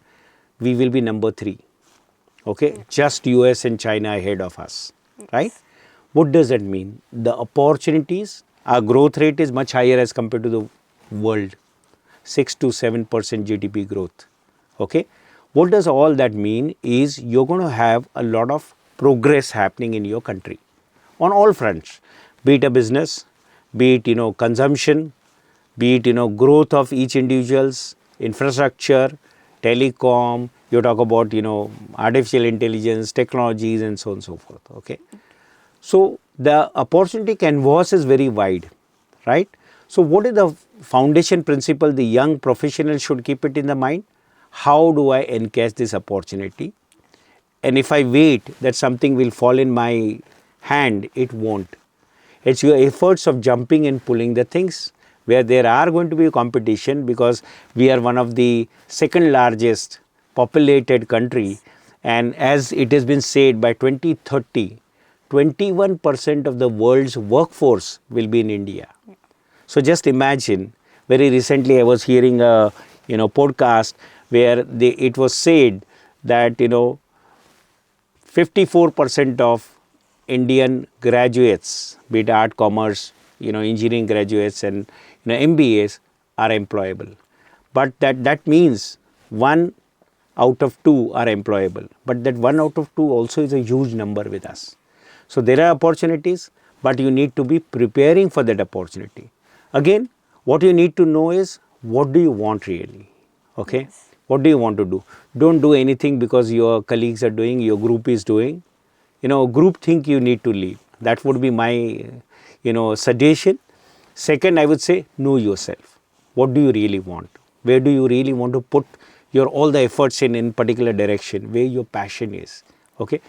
we will be number 3. Okay. Just US and China ahead of us. Right. What does that mean? The opportunities, our growth rate is much higher as compared to the world. 6 to 7% GDP growth. Okay. What does all that mean is, you're going to have a lot of progress happening in your country on all fronts, be it a business, be it, consumption, be it, growth of each individual's infrastructure, telecom, you talk about, artificial intelligence, technologies, and so on and so forth. Okay. So the opportunity canvas is very wide, right? So what is the foundation principle the young professional should keep it in the mind? How do I encash this opportunity? And if I wait that something will fall in my hand, it won't. It's your efforts of jumping and pulling the things, where there are going to be a competition, because we are one of the second largest populated country, And as it has been said, by 2030, 21% of the world's workforce will be in India. So just imagine, very recently I was hearing a podcast where it was said that 54% of Indian graduates, be it art, commerce, engineering graduates and MBAs are employable. But that means 1 out of 2 are employable. But that 1 out of 2 also is a huge number with us. So there are opportunities, but you need to be preparing for that opportunity. Again, what you need to know is, what do you want really? Okay? Yes. What do you want to do? Don't do anything because your colleagues are doing, your group is doing. Group think you need to leave. That would be my, suggestion. Second, I would say, know yourself. What do you really want? Where do you really want to put your all the efforts in particular direction, where your passion is? Okay?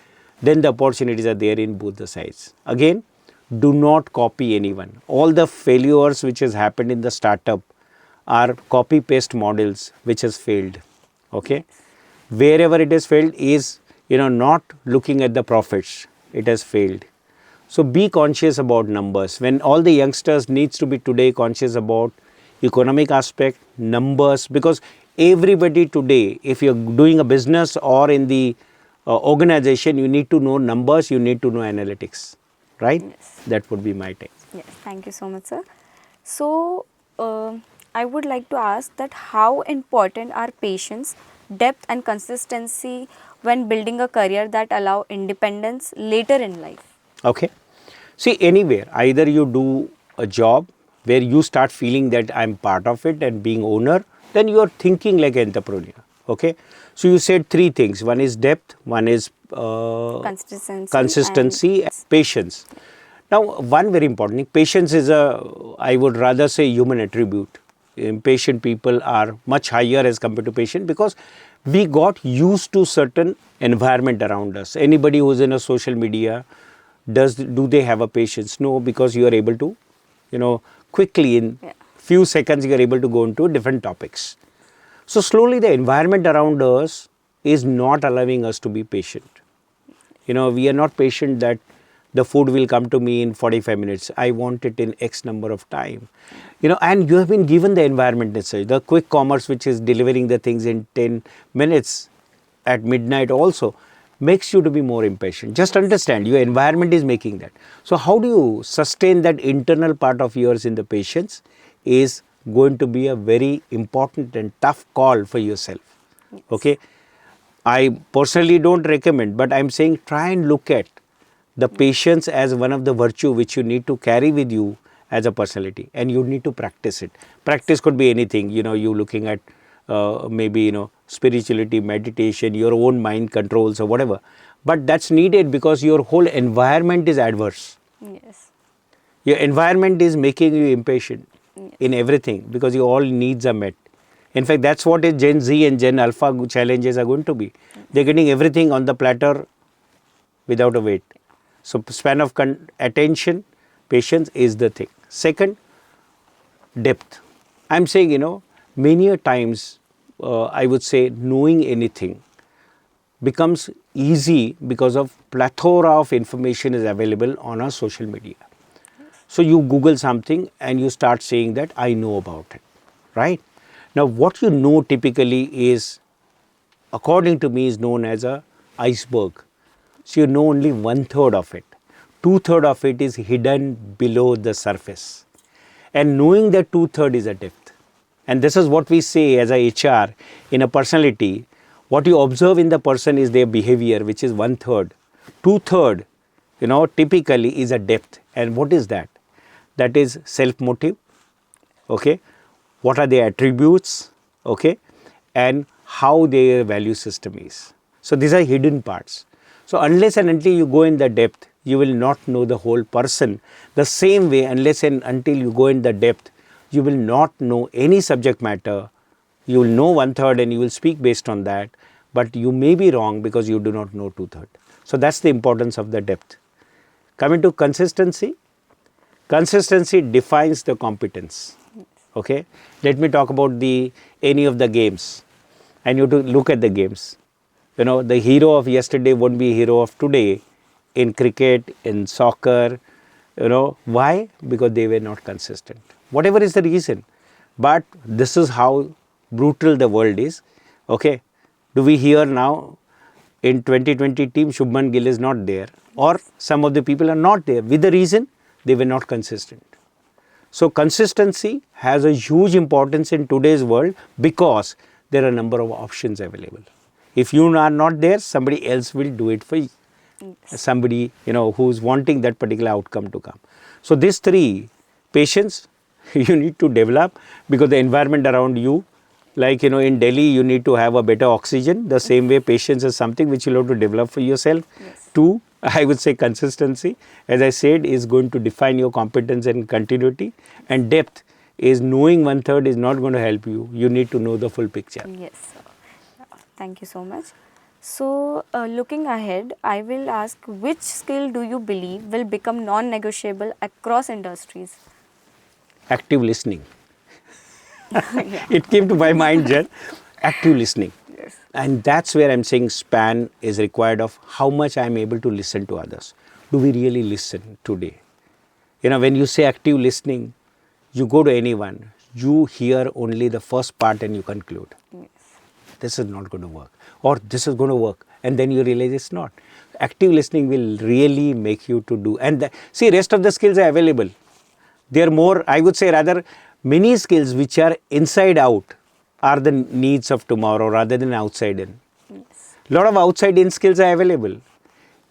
Then the opportunities are there in both the sides. Again, do not copy anyone. All the failures which has happened in the startup are copy paste models which has failed. Okay? Wherever it has failed is not looking at the profits. It has failed. So be conscious about numbers. When all the youngsters needs to be today conscious about economic aspect, numbers, because everybody today, if you're doing a business or in the organization, you need to know numbers, you need to know analytics, right? Yes. That would be my take. Yes, thank you so much, sir. So, I would like to ask that how important are patience, depth and consistency when building a career that allow independence later in life? Okay. See, anywhere, either you do a job where you start feeling that I'm part of it and being owner, then you are thinking like an entrepreneur. Okay. So you said 3 things. One is depth, one is consistency and patience. Now, one very important thing, patience is I would rather say, human attribute. Impatient people are much higher as compared to patient because we got used to certain environment around us. Anybody who's in a social media, do they have a patience? No, because you are able to, quickly in few seconds you are able to go into different topics. So slowly the environment around us is not allowing us to be patient. We are not patient that the food will come to me in 45 minutes. I want it in X number of time. And you have been given the environment necessary. The quick commerce which is delivering the things in 10 minutes at midnight also makes you to be more impatient. Just understand, your environment is making that. So how do you sustain that internal part of yours in the patience is going to be a very important and tough call for yourself. Yes. Okay. I personally don't recommend, but I'm saying try and look at the patience as one of the virtue which you need to carry with you as a personality, and you need to practice it. Practice could be anything, you looking at maybe, spirituality, meditation, your own mind controls or whatever. But that's needed because your whole environment is adverse. Yes. Your environment is making you impatient in everything because your all needs are met. In fact, that's what is Gen Z and Gen Alpha challenges are going to be. They're getting everything on the platter without a wait. So span of attention, patience is the thing. Second, depth. I'm saying, many a times, I would say knowing anything becomes easy because of plethora of information is available on our social media. So you Google something and you start saying that I know about it, right? Now what you know typically is, according to me, is known as a iceberg. So you know only 1/3 of it. 2/3 of it is hidden below the surface. And knowing that 2/3 is a depth. And this is what we say as a HR in a personality. What you observe in the person is their behavior, which is 1/3. 2/3, typically is a depth. And what is that? That is self-motive. Okay. What are their attributes? Okay. And how their value system is. So these are hidden parts. So unless and until you go in the depth, you will not know the whole person. The same way, unless and until you go in the depth, you will not know any subject matter. You will know 1/3 and you will speak based on that. But you may be wrong because you do not know 2/3. So that's the importance of the depth. Coming to consistency. Consistency defines the competence. Okay. Let me talk about any of the games. And you have to look at the games. The hero of yesterday won't be hero of today in cricket, in soccer. Why? Because they were not consistent. Whatever is the reason. But this is how brutal the world is. Okay. Do we hear now in 2020 team Shubman Gill is not there, or some of the people are not there with the reason they were not consistent. So consistency has a huge importance in today's world because there are a number of options available. If you are not there, somebody else will do it for you. Somebody, who's wanting that particular outcome to come. So these three, patience, you need to develop because the environment around you, like, in Delhi, you need to have a better oxygen. The same way, patience is something which you have to develop for yourself. Yes. Two, I would say consistency, as I said, is going to define your competence and continuity. And depth is knowing 1/3 is not going to help you. You need to know the full picture. Yes. Thank you so much. So, looking ahead, I will ask, which skill do you believe will become non-negotiable across industries? Active listening. Yeah. It came to my mind, Jen. Active listening. Yes. And that's where I'm saying span is required of how much I'm able to listen to others. Do we really listen today? When you say active listening, you go to anyone, you hear only the first part and you conclude. Yes. This is not going to work, or this is going to work, and then you realize it's not. Active listening will really make you to do. And see, rest of the skills are available. There are more, I would say rather, many skills which are inside out are the needs of tomorrow rather than outside in. Yes. A lot of outside in skills are available.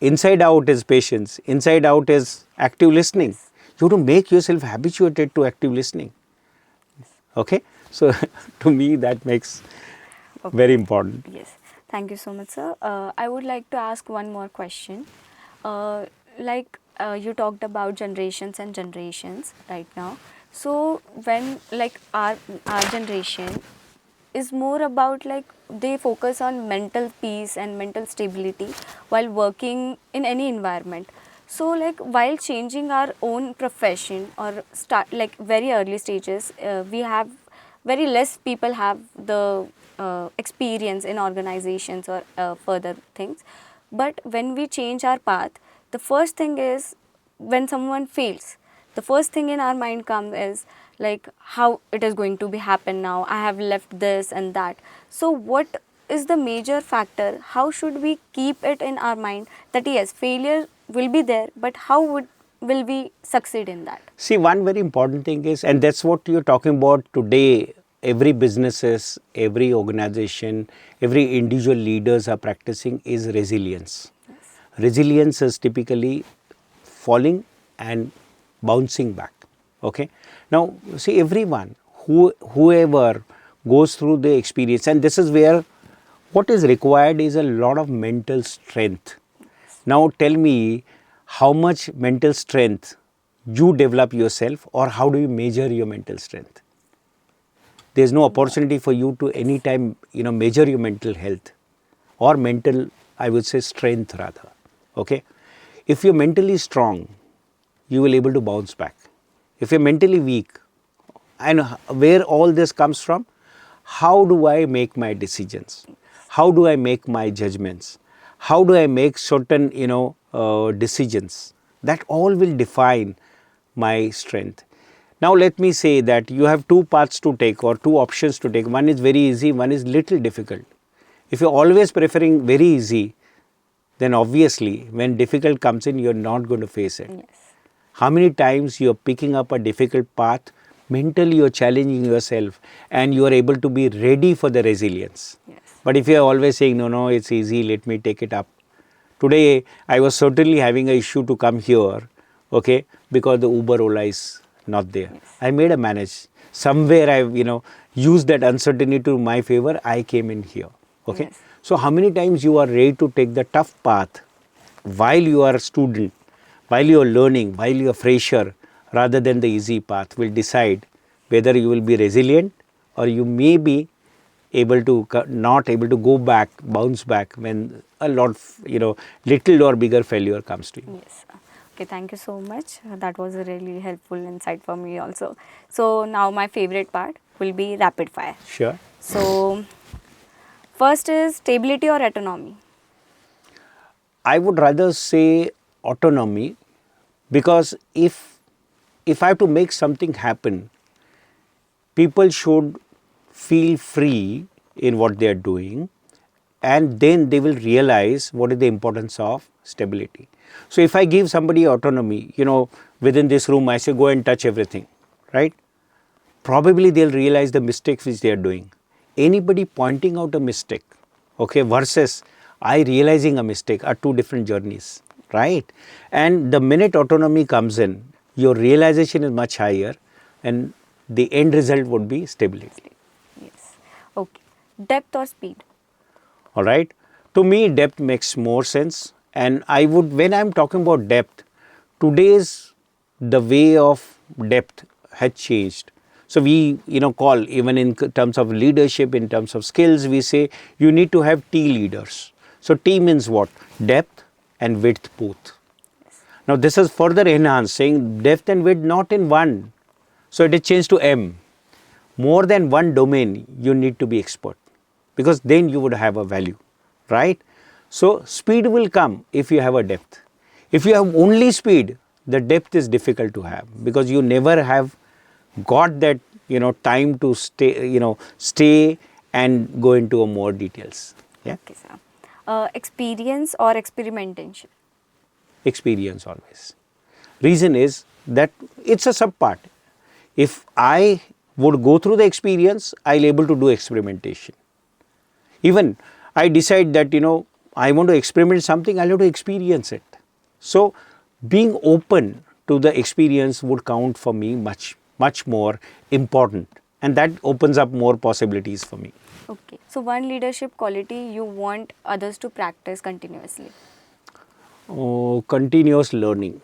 Inside out is patience. Inside out is active listening. You have to make yourself habituated to active listening. Okay? So, to me, that makes very important. Yes. Thank you so much, sir. I would like to ask one more question. You talked about generations and generations right now. So when our generation is more about they focus on mental peace and mental stability while working in any environment. So while changing our own profession or start very early stages, we have very less people have the experience in organizations or further things. But when we change our path, the first thing is when someone fails, the first thing in our mind comes is how it is going to be happen now. I have left this and that. So what is the major factor? How should we keep it in our mind that yes, failure will be there, but how will we succeed in that? See, one very important thing is, and that's what you're talking about today, every businesses, every organization, every individual leaders are practicing is resilience. Yes. Resilience is typically falling and bouncing back. Okay. Now, see, everyone, whoever goes through the experience, and this is where what is required is a lot of mental strength. Now, tell me how much mental strength you develop yourself, or how do you measure your mental strength? There's no opportunity for you to anytime, measure your mental health or mental, I would say, strength rather. Okay. If you're mentally strong, you will able to bounce back. If you're mentally weak, and where all this comes from, how do I make my decisions? How do I make my judgments? How do I make certain, decisions? That all will define my strength. Now let me say that you have two paths to take or two options to take. One is very easy, one is little difficult. If you're always preferring very easy, then obviously when difficult comes in, you're not going to face it. Yes. How many times you're picking up a difficult path, mentally you're challenging yourself and you are able to be ready for the resilience. Yes. But if you're always saying, no, it's easy, let me take it up. Today, I was certainly having an issue to come here, okay, because the Uber Ola is not there. Yes. I made a manage. Somewhere I, used that uncertainty to my favor, I came in here, okay. Yes. So, how many times you are ready to take the tough path while you are a student, while you are learning, while you are fresher, rather than the easy path will decide whether you will be resilient or you may be able to not able to go back, bounce back when a lot of, little or bigger failure comes to you. Yes. Okay, thank you so much. That was a really helpful insight for me also. So now my favorite part will be rapid fire. Sure. So First is stability or autonomy. I would rather say autonomy, because if I have to make something happen, people should feel free in what they are doing, and then they will realize what is the importance of stability. So if I give somebody autonomy, within this room I say go and touch everything, right? Probably they'll realize the mistakes which they are doing. Anybody pointing out a mistake, okay, versus I realizing a mistake are two different journeys, right? And the minute autonomy comes in, your realization is much higher, and the end result would be stability. Yes. Okay. Depth or speed? All right. To me, depth makes more sense. And when I'm talking about depth, today's the way of depth had changed. So we, call even in terms of leadership, in terms of skills, we say you need to have T leaders. So T means what? Depth and width both. Now this is further enhanced, saying depth and width not in one. So it is changed to M. More than one domain, you need to be expert, because then you would have a value, right? So speed will come if you have a depth. If you have only speed, the depth is difficult to have, because you never have got that time to stay and go into a more details. Yeah. Okay, sir. Experience or experimentation? Experience always. Reason is that it's a subpart. If I would go through the experience, I'll able to do experimentation. Even I decide that I want to experiment something, I'll have to experience it. So being open to the experience would count for me much more important, and that opens up more possibilities for me. Okay. So one leadership quality you want others to practice continuously? Oh, continuous learning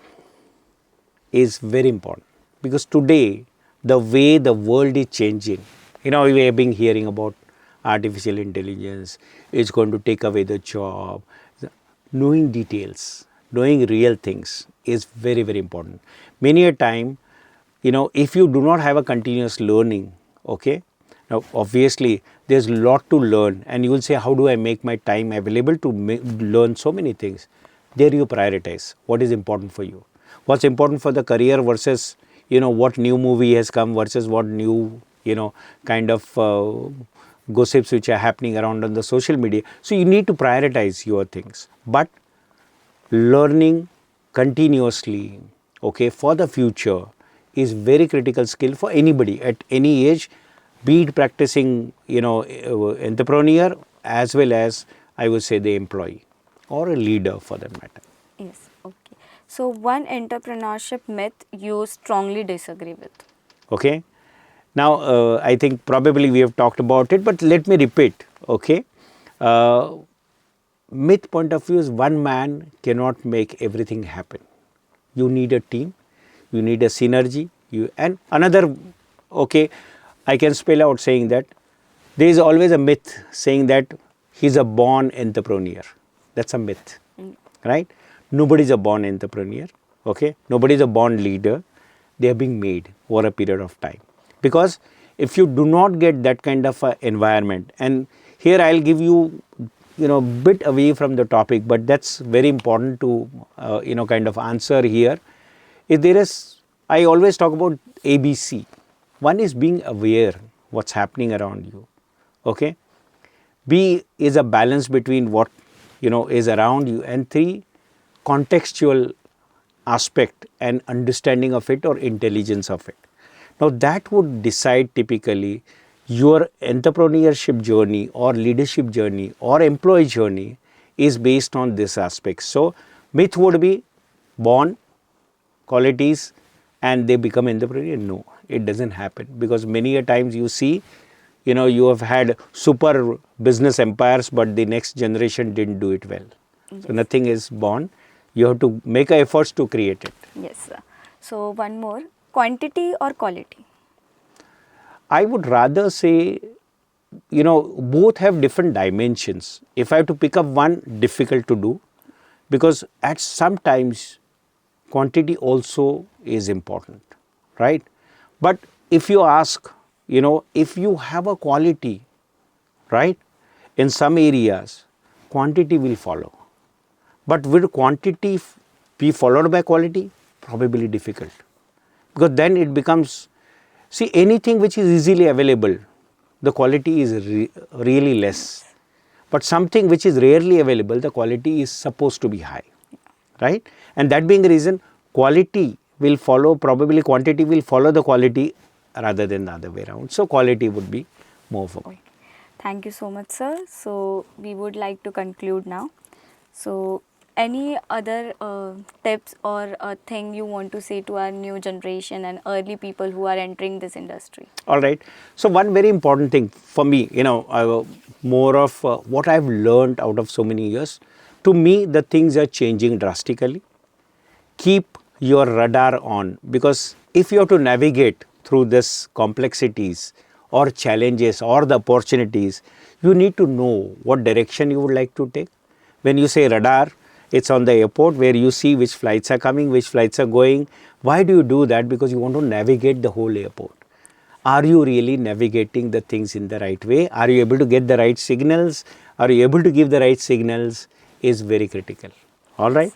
is very important, because today the way the world is changing, we have been hearing about artificial intelligence is going to take away the job. Knowing details, knowing real things is very, very important. Many a time, if you do not have a continuous learning, okay, now obviously there's a lot to learn, and you will say, how do I make my time available to learn so many things? There you prioritize what is important for you. What's important for the career versus, what new movie has come versus what new, kind of gossips which are happening around on the social media. So you need to prioritize your things. But learning continuously, okay, for the future is very critical skill for anybody at any age, be it practicing, entrepreneur, as well as I would say the employee or a leader for that matter. Yes. Okay. So one entrepreneurship myth you strongly disagree with? Okay. Now, I think probably we have talked about it, but let me repeat, okay. Myth point of view is one man cannot make everything happen. You need a team, you need a synergy, and another, okay, I can spell out saying that there is always a myth saying that he's a born entrepreneur. That's a myth, right? Nobody is a born entrepreneur, okay? Nobody is a born leader. They are being made over a period of time. Because if you do not get that kind of environment, and here I'll give you, bit away from the topic, but that's very important to, kind of answer here. If there is, I always talk about ABC. One is being aware what's happening around you, okay? B is a balance between what, is around you, and 3, contextual aspect and understanding of it or intelligence of it. Now that would decide typically your entrepreneurship journey or leadership journey or employee journey is based on this aspect. So myth would be born qualities and they become entrepreneur. No, it doesn't happen, because many a times you see, you have had super business empires, but the next generation didn't do it well. Yes. So nothing is born. You have to make efforts to create it. Yes, sir. So one more, quantity or quality? I would rather say, both have different dimensions. If I have to pick up one, difficult to do, because at sometimes quantity also is important, right? But if you ask, if you have a quality, right, in some areas, quantity will follow. But will quantity be followed by quality? Probably difficult. Because then it becomes, see, anything which is easily available, the quality is really less. But something which is rarely available, the quality is supposed to be high, right? And that being the reason, quality will follow, probably quantity will follow the quality rather than the other way around. So quality would be more for. Thank you so much, sir. So we would like to conclude now. So any other tips or thing you want to say to our new generation and early people who are entering this industry? All right. So one very important thing for me, more of what I've learned out of so many years. To me, the things are changing drastically. Keep your radar on, because if you have to navigate through this complexities or challenges or the opportunities, you need to know what direction you would like to take. When you say radar, it's on the airport where you see which flights are coming, which flights are going. Why do you do that? Because you want to navigate the whole airport. Are you really navigating the things in the right way? Are you able to get the right signals? Are you able to give the right signals? Is very critical. All right?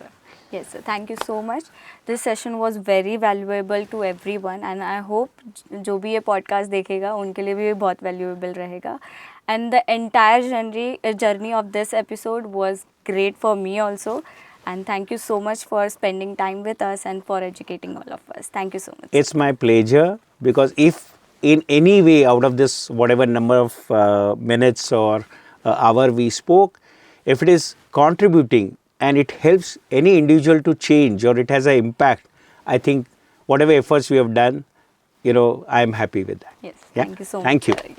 Yes, sir. Thank you so much. This session was very valuable to everyone, and I hope जो भी ये podcast देखेगा उनके लिए भी ये बहुत valuable रहेगा. And the entire journey of this episode was great for me also. And thank you so much for spending time with us and for educating all of us. Thank you so much. It's my pleasure, because if in any way out of this whatever number of minutes or hour we spoke, if it is contributing and it helps any individual to change or it has an impact, I think whatever efforts we have done, I am happy with that. Yes, Yeah? thank you so much. Thank you. Sir.